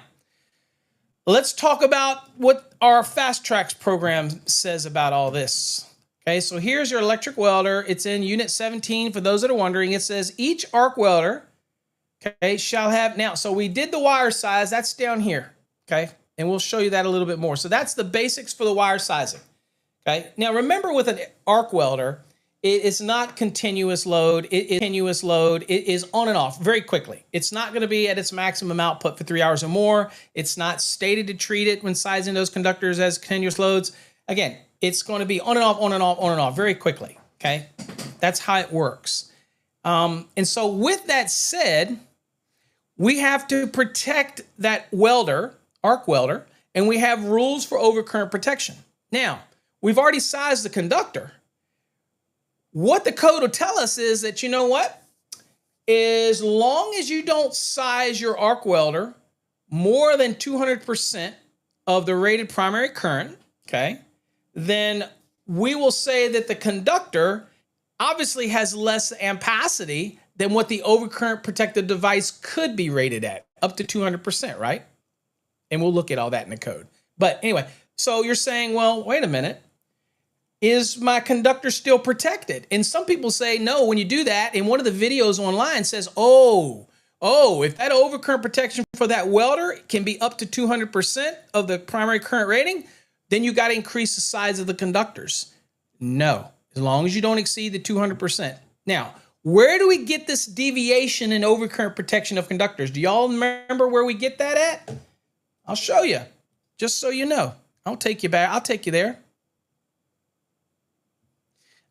let's talk about what our FastTrack program says about all this. Okay, so here's your electric welder. It's in Unit 17. For those that are wondering, it says each arc welder, okay, shall have, now, so we did the wire size. That's down here, okay? And we'll show you that a little bit more. So that's the basics for the wire sizing, okay? Now, remember with an arc welder, it is not continuous load. It is on and off very quickly. It's not going to be at its maximum output for 3 hours or more. It's not stated to treat it when sizing those conductors as continuous loads. Again, it's going to be on and off, on and off, on and off very quickly, okay? That's how it works. And so with that said, we have to protect that welder, arc welder, and we have rules for overcurrent protection. Now, we've already sized the conductor. What the code will tell us is that, you know what? As long as you don't size your arc welder more than 200% of the rated primary current, okay, then we will say that the conductor obviously has less ampacity than what the overcurrent protective device could be rated at, up to 200%, right? And we'll look at all that in the code. But anyway, so you're saying, well, wait a minute. Is my conductor still protected? And some people say, no, when you do that, and one of the videos online says, oh, if that overcurrent protection for that welder can be up to 200% of the primary current rating, then you got to increase the size of the conductors. No, as long as you don't exceed the 200%. Now, where do we get this deviation in overcurrent protection of conductors? Do y'all remember where we get that at? I'll show you, just so you know. I'll take you back. I'll take you there.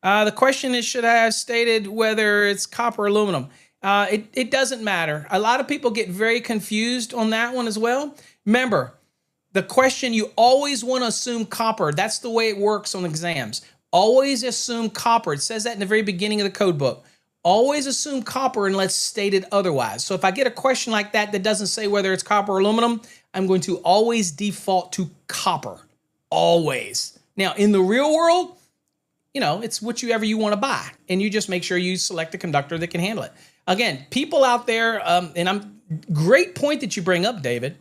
The question is, should I have stated whether it's copper or aluminum? It doesn't matter. A lot of people get very confused on that one as well. Remember, the question, you always want to assume copper. That's the way it works on exams. Always assume copper. It says that in the very beginning of the code book. Always assume copper unless stated otherwise. So if I get a question like that that doesn't say whether it's copper or aluminum, I'm going to always default to copper. Always. Now, in the real world, you know, it's whichever you want to buy, and you just make sure you select a conductor that can handle it. Again, people out there, great point that you bring up, David.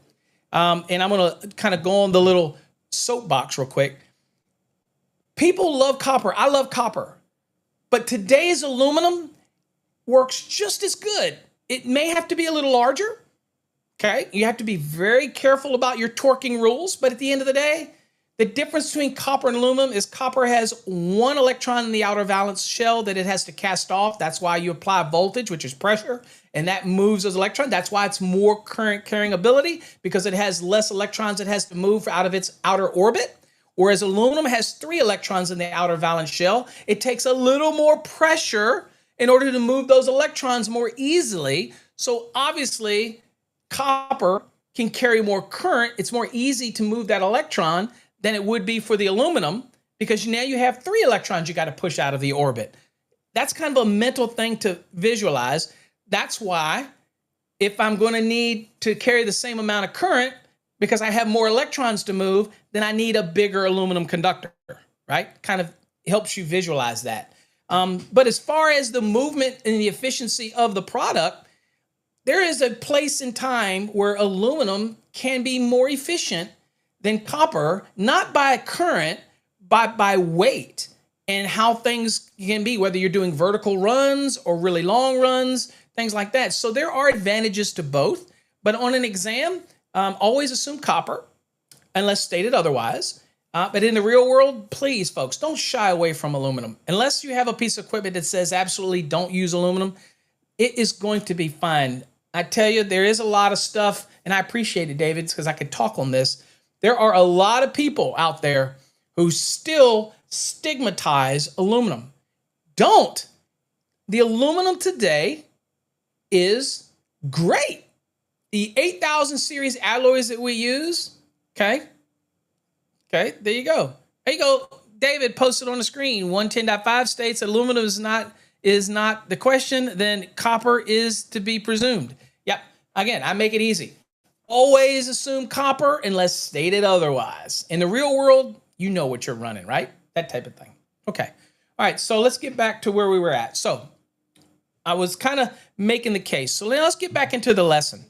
And I'm going to kind of go on the little soapbox real quick. People love copper. I love copper. But today's aluminum works just as good. It may have to be a little larger. Okay. You have to be very careful about your torquing rules. But at the end of the day, the difference between copper and aluminum is copper has one electron in the outer valence shell that it has to cast off. That's why you apply voltage, which is pressure, and that moves those electrons. That's why it's more current carrying ability, because it has less electrons it has to move out of its outer orbit. Whereas aluminum has 3 electrons in the outer valence shell. It takes a little more pressure in order to move those electrons more easily. So obviously, copper can carry more current. It's more easy to move that electron than it would be for the aluminum, because now you have 3 electrons you got to push out of the orbit. That's kind of a mental thing to visualize. That's why if I'm going to need to carry the same amount of current, because I have more electrons to move, then I need a bigger aluminum conductor, right? Kind of helps you visualize that. But as far as the movement and the efficiency of the product, there is a place in time where aluminum can be more efficient than copper, not by current, but by weight and how things can be, whether you're doing vertical runs or really long runs, things like that. So there are advantages to both, but on an exam, always assume copper unless stated otherwise. But in the real world, please, folks, don't shy away from aluminum. Unless you have a piece of equipment that says absolutely don't use aluminum, it is going to be fine. I tell you, there is a lot of stuff, and I appreciate it, David, because I could talk on this. There are a lot of people out there who still stigmatize aluminum. Don't. The aluminum today is great. The 8000 series alloys that we use, okay, there you go. There you go. David posted on the screen, 110.5 states aluminum is not the question, then copper is to be presumed. Yep. Again, I make it easy. Always assume copper unless stated otherwise. In the real world, you know what you're running, right? That type of thing. Okay. All right. So let's get back to where we were at. So I was kind of making the case. So let's get back into the lesson.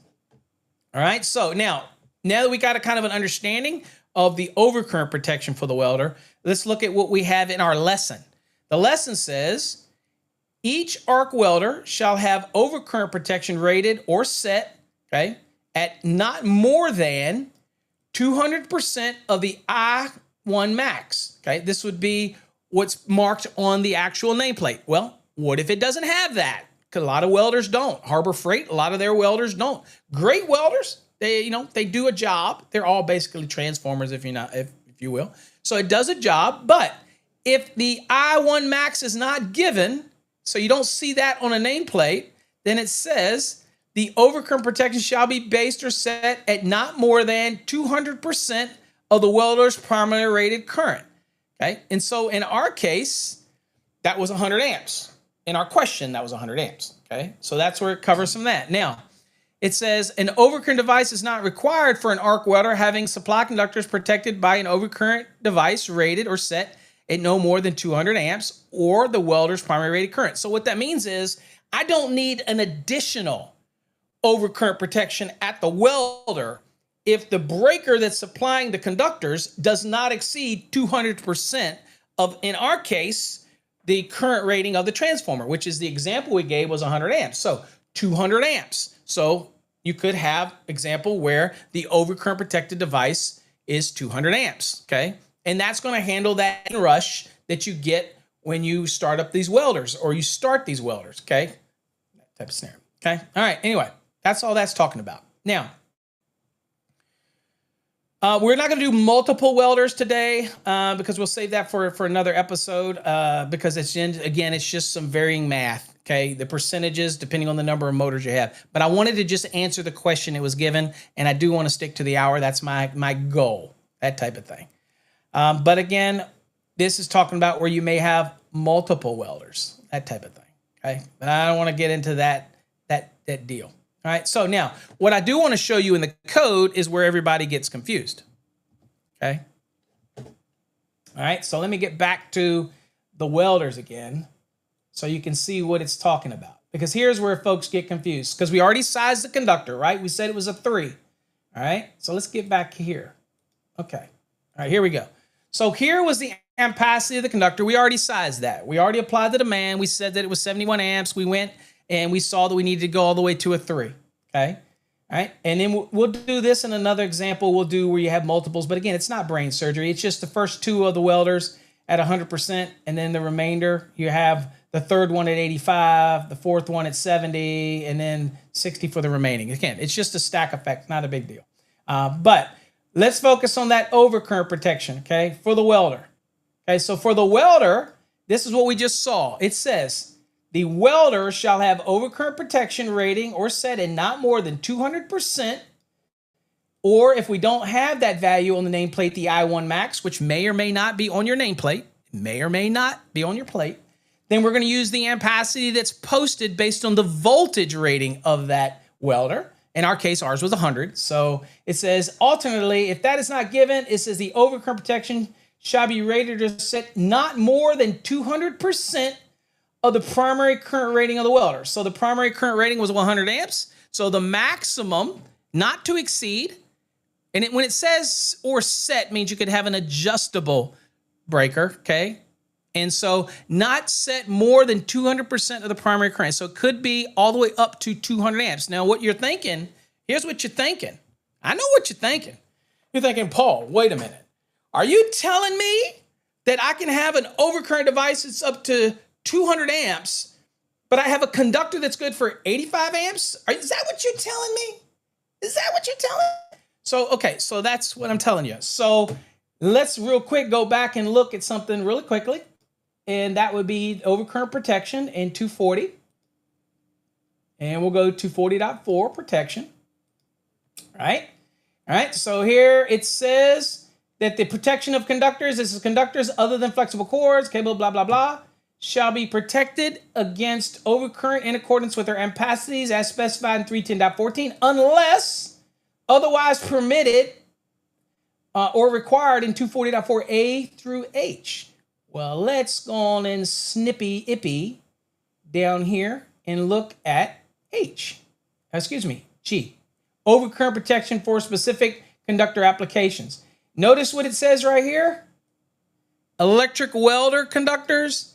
All right. So now that we got a kind of an understanding of the overcurrent protection for the welder, let's look at what we have in our lesson. The lesson says each arc welder shall have overcurrent protection rated or set, okay, at not more than 200% of the I1 max. Okay, this would be what's marked on the actual nameplate. Well, what if it doesn't have that? Because a lot of welders don't. Harbor Freight, a lot of their welders don't. Great welders, they do a job. They're all basically transformers, if you will. So it does a job, but if the I1 max is not given, so you don't see that on a nameplate, then it says the overcurrent protection shall be based or set at not more than 200% of the welder's primary rated current. Okay, and so in our case, that was 100 amps. In our question, that was 100 amps. Okay, so that's where it covers from that. Now, it says an overcurrent device is not required for an arc welder having supply conductors protected by an overcurrent device rated or set at no more than 200 amps or the welder's primary rated current. So what that means is I don't need an additional overcurrent protection at the welder if the breaker that's supplying the conductors does not exceed 200% of, in our case, the current rating of the transformer, which is the example we gave was 100 amps. So 200 amps. So you could have example where the overcurrent protected device is 200 amps, okay? And that's going to handle that rush that you get when you start up these welders or you start these welders, okay? That type of scenario, okay? All right, anyway, that's all that's talking about. Now, we're not going to do multiple welders today because we'll save that for another episode because it's just some varying math, okay? The percentages depending on the number of motors you have. But I wanted to just answer the question it was given, and I do want to stick to the hour. That's my goal, that type of thing. But again, this is talking about where you may have multiple welders, that type of thing, okay? But I don't want to get into that deal. All right, so now what I do want to show you in the code is where everybody gets confused, okay? All right, so let me get back to the welders again so you can see what it's talking about. Because here's where folks get confused because we already sized the conductor, right? We said it was a 3, all right? So let's get back here. Okay, all right, here we go. So here was the ampacity of the conductor. We already sized that. We already applied the demand. We said that it was 71 amps. We went and we saw that we needed to go all the way to a 3, okay? All right, and then we'll do this in another example we'll do where you have multiples, but again, it's not brain surgery. It's just the first 2 of the welders at 100%, and then the remainder, you have the third one at 85, the fourth one at 70, and then 60 for the remaining. Again, it's just a stack effect, not a big deal. But let's focus on that overcurrent protection, okay, for the welder. Okay, so for the welder, this is what we just saw. It says, the welder shall have overcurrent protection rating or set in not more than 200%, or if we don't have that value on the nameplate, the I1 max, which may or may not be on your nameplate, may or may not be on your plate, then we're going to use the ampacity that's posted based on the voltage rating of that welder. In our case, ours was 100. So it says, alternately, if that is not given, it says the overcurrent protection shall be rated or set not more than 200% of the primary current rating of the welder. So the primary current rating was 100 amps. So the maximum not to exceed, and when it says or set means you could have an adjustable breaker, okay? And so not set more than 200% of the primary current. So it could be all the way up to 200 amps. Now what you're thinking, here's what you're thinking. I know what you're thinking. You're thinking, Paul, wait a minute. Are you telling me that I can have an overcurrent device that's up to 200 amps, but I have a conductor that's good for 85 amps? Is that what you're telling me? Is that what you're telling me? So, okay, so that's what I'm telling you. So let's real quick go back and look at something really quickly. And that would be overcurrent protection in 240. And we'll go to 240.4 protection. All right, so here it says that the protection of conductors, this is conductors other than flexible cords, cable, blah, blah, blah, shall be protected against overcurrent in accordance with their ampacities as specified in 310.14 unless otherwise permitted or required in 240.4a through H. Well, let's go on and snippy-ippy down here and look at G. Overcurrent protection for specific conductor applications. Notice what it says right here. Electric welder conductors,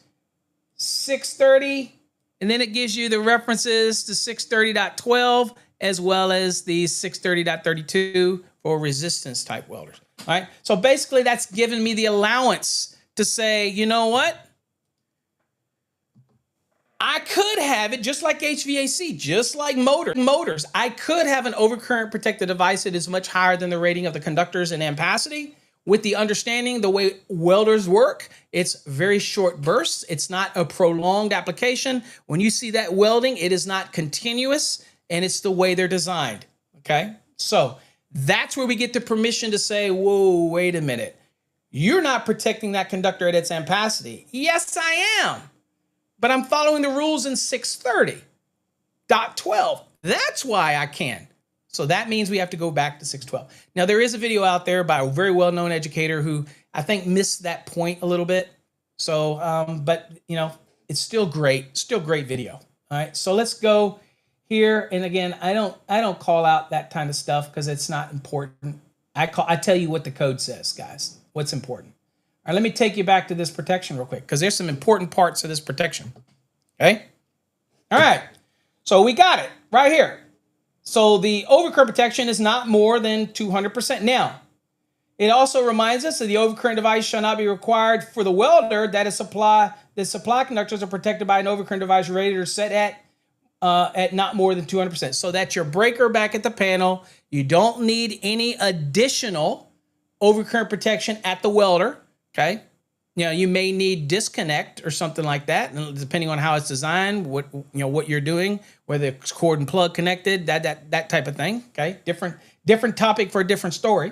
630, and then it gives you the references to 630.12 as well as the 630.32 for resistance type welders. All right, so basically that's giving me the allowance to say, you know what? I could have it just like HVAC, just like motors. I could have an overcurrent protected device that is much higher than the rating of the conductors and ampacity. With the understanding the way welders work, it's very short bursts. It's not a prolonged application. When you see that welding, it is not continuous, and it's the way they're designed, okay? So that's where we get the permission to say, whoa, wait a minute. You're not protecting that conductor at its ampacity. Yes, I am. But I'm following the rules in 630.12. That's why I can. So that means we have to go back to 612. Now, there is a video out there by a very well-known educator who I think missed that point a little bit. So, but, you know, it's still great video. All right, so let's go here. And again, I don't call out that kind of stuff because it's not important. I tell you what the code says, guys, what's important. All right, let me take you back to this protection real quick because there's some important parts of this protection, okay? All right, so we got it right here. So the overcurrent protection is not more than 200%. Now, it also reminds us that the overcurrent device shall not be required for the welder that supply conductors are protected by an overcurrent device rated or set at not more than 200%. So that's your breaker back at the panel. You don't need any additional overcurrent protection at the welder. Okay, you know, you may need disconnect or something like that, depending on how it's designed, what you're doing, whether it's cord and plug connected, that type of thing. Okay, different topic for a different story.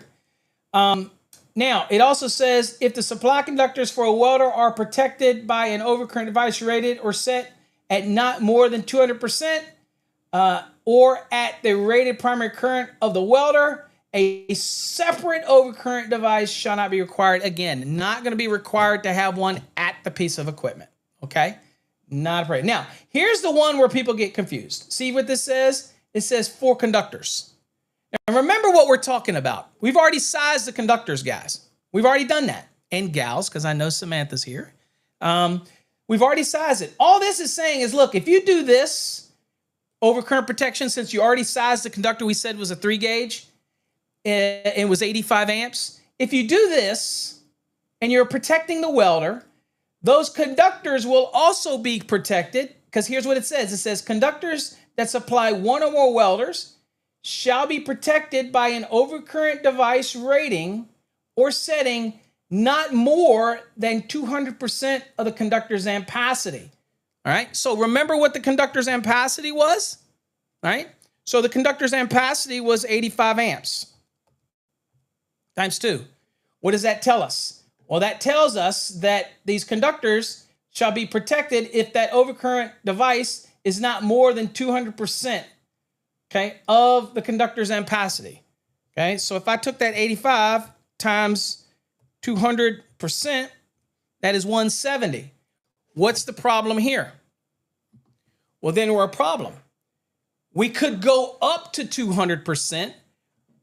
Now it also says if the supply conductors for a welder are protected by an overcurrent device rated or set at not more than 200%, or at the rated primary current of the welder, a separate overcurrent device shall not be required. Again, not going to be required to have one at the piece of equipment, okay? Not a problem. Now, here's the one where people get confused. See what this says? It says for conductors. Now, remember what we're talking about. We've already sized the conductors, guys. We've already done that. And gals, because I know Samantha's here. We've already sized it. All this is saying is, look, if you do this overcurrent protection, since you already sized the conductor we said was a 3 gauge, it was 85 amps. If you do this and you're protecting the welder, those conductors will also be protected because here's what it says. It says conductors that supply one or more welders shall be protected by an overcurrent device rating or setting not more than 200% of the conductor's ampacity. All right, so remember what the conductor's ampacity was, all right? So the conductor's ampacity was 85 amps. Times 2. What does that tell us? Well, that tells us that these conductors shall be protected if that overcurrent device is not more than 200%, okay, of the conductor's ampacity. Okay, so if I took that 85 times 200%, that is 170. What's the problem here? Well, then we're a problem. We could go up to 200%,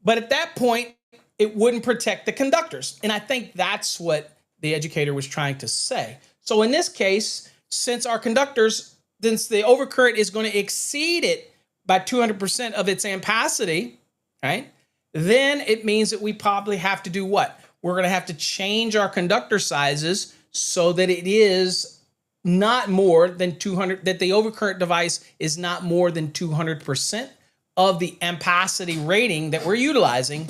but at that point, it wouldn't protect the conductors. And I think that's what the educator was trying to say. So in this case, since our conductors, since the overcurrent is going to exceed it by 200% of its ampacity, right? Then it means that we probably have to do what? We're going to have to change our conductor sizes so that it is not more than 200, that the overcurrent device is not more than 200% of the ampacity rating that we're utilizing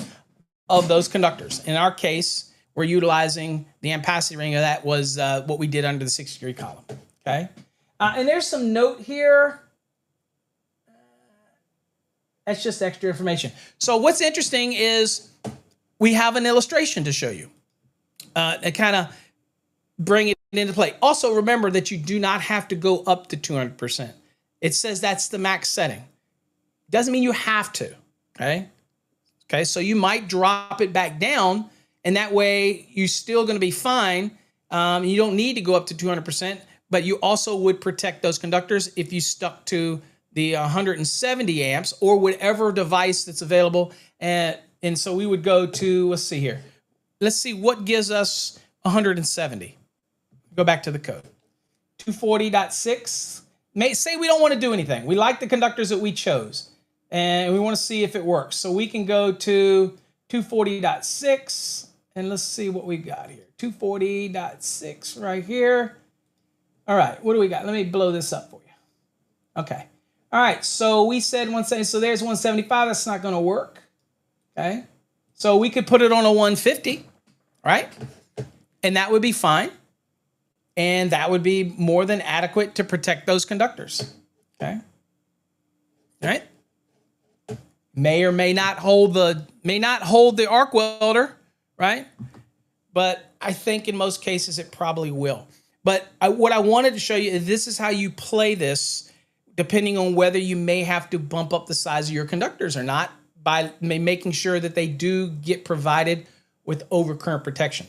of those conductors. In our case, we're utilizing the ampacity rating of that was what we did under the 60-degree column, okay? And there's some note here. That's just extra information. So what's interesting is we have an illustration to show you and kind of bring it into play. Also, remember that you do not have to go up to 200%. It says that's the max setting. Doesn't mean you have to, okay? Okay, so you might drop it back down, and that way you're still going to be fine. You don't need to go up to 200%, but you also would protect those conductors if you stuck to the 170 amps or whatever device that's available. And so we would go to, let's see here. Let's see what gives us 170. Go back to the code. 240.6. Say we don't want to do anything. We like the conductors that we chose, and we want to see if it works. So we can go to 240.6, and let's see what we got here. 240.6 right here. All right, what do we got? Let me blow this up for you. Okay. All right, so we said 170. So there's 175. That's not going to work. Okay. So we could put it on a 150, right? And that would be fine. And that would be more than adequate to protect those conductors. Okay. All right. May or may not hold the arc welder, right? But I think in most cases it probably will. But what I wanted to show you is this is how you play this, depending on whether you may have to bump up the size of your conductors or not, by making sure that they do get provided with overcurrent protection.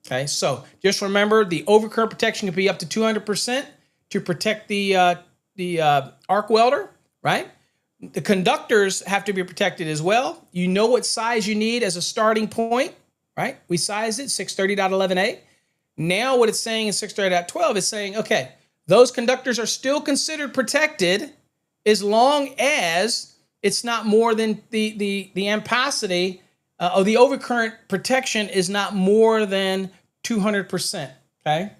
Okay, so just remember the overcurrent protection can be up to 200% to protect the arc welder, right? The conductors have to be protected as well. You know what size you need as a starting point, right? We sized it 630.11a. Now what it's saying in 630.12 is saying, okay, those conductors are still considered protected as long as it's not more than the ampacity of the overcurrent protection is not more than 200%, okay,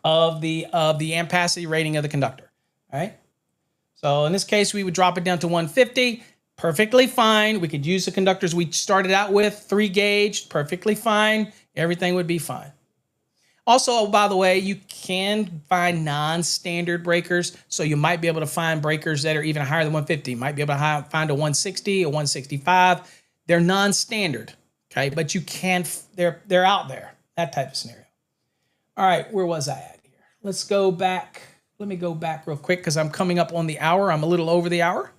of the ampacity rating of the conductor, all right? So in this case, we would drop it down to 150, perfectly fine. We could use the conductors we started out with, 3 gauge, perfectly fine. Everything would be fine. Also, by the way, you can find non-standard breakers. So you might be able to find breakers that are even higher than 150. You might be able to find a 160, a 165. They're non-standard, okay? But you can, they're out there, that type of scenario. All right, where was I at here? Let's go back. Let me go back real quick because I'm coming up on the hour. I'm a little over the hour.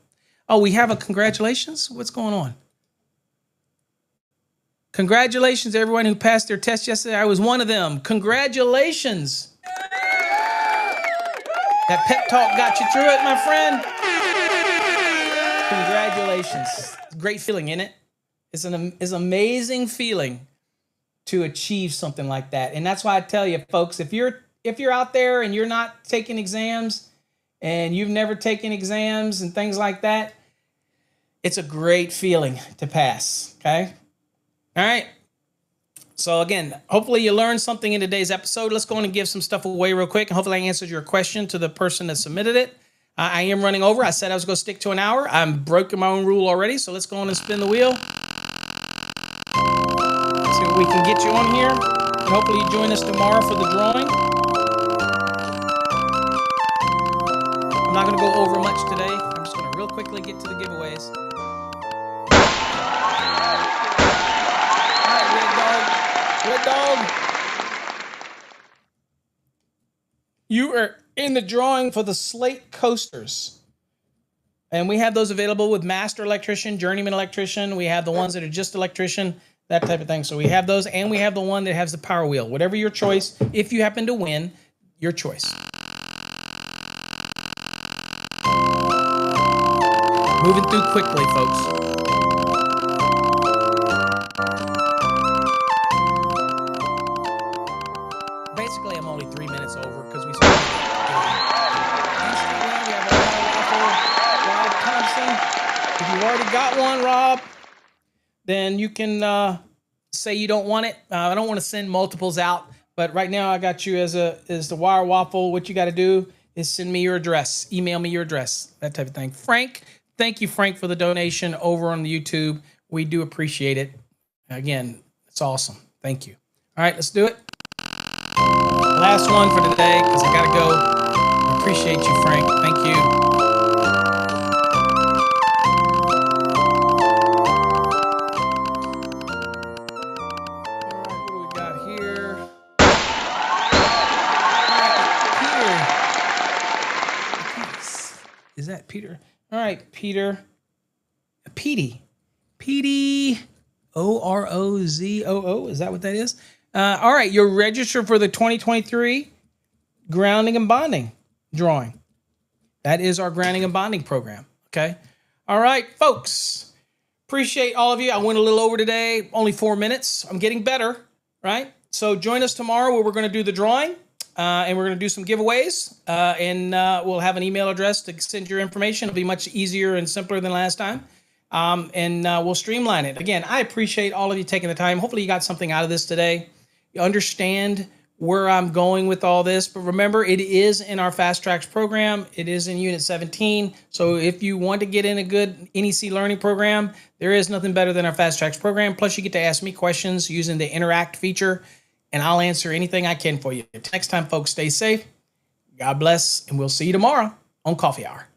Oh, we have a congratulations? What's going on? Congratulations to everyone who passed their test yesterday. I was one of them. Congratulations. That pep talk got you through it, my friend. Congratulations. Great feeling, isn't it? It's an amazing feeling to achieve something like that. And that's why I tell you, folks, if you're out there and you're not taking exams and you've never taken exams and things like that, it's a great feeling to pass, okay? All right. So again, hopefully you learned something in today's episode. Let's go on and give some stuff away real quick. And hopefully I answered your question to the person that submitted it. I am running over. I said I was going to stick to an hour. I'm broken my own rule already. So let's go on and spin the wheel. See what we can get you on here. And hopefully you join us tomorrow for the drawing. I'm not going to go over much today. I'm just going to real quickly get to the giveaways. Red Dog, you are in the drawing for the Slate coasters. And we have those available with Master Electrician, Journeyman Electrician. We have the ones that are just Electrician, that type of thing. So we have those, and we have the one that has the power wheel. Whatever your choice, if you happen to win, your choice. Moving through quickly, folks. Basically, I'm only 3 minutes over because we started. We have a Rob Thompson. If you've already got one, Rob, then you can say you don't want it. I don't want to send multiples out, but right now I got you as the wire waffle. What you got to do is send me your address, email me your address, that type of thing. Frank, thank you, Frank, for the donation over on the YouTube. We do appreciate it. Again, it's awesome. Thank you. All right, let's do it. Last one for today, because I got to go. I appreciate you, Frank. Thank you. All right, what do we got here? Peter. Is that Peter? All right, Peter. Petey. Orozoo. Is that what that is? All right, you're registered for the 2023 grounding and bonding drawing. That is our grounding and bonding program. Okay. All right, folks. Appreciate all of you. I went a little over today, only 4 minutes. I'm getting better, right? So join us tomorrow where we're going to do the drawing and we're going to do some giveaways and we'll have an email address to send your information. It'll be much easier and simpler than last time. And we'll streamline it. Again, I appreciate all of you taking the time. Hopefully you got something out of this today. You understand where I'm going with all this. But remember, it is in our Fast Tracks program. It is in Unit 17. So if you want to get in a good NEC learning program, there is nothing better than our Fast Tracks program. Plus, you get to ask me questions using the Interact feature, and I'll answer anything I can for you. Until next time, folks, stay safe. God bless, and we'll see you tomorrow on Coffee Hour.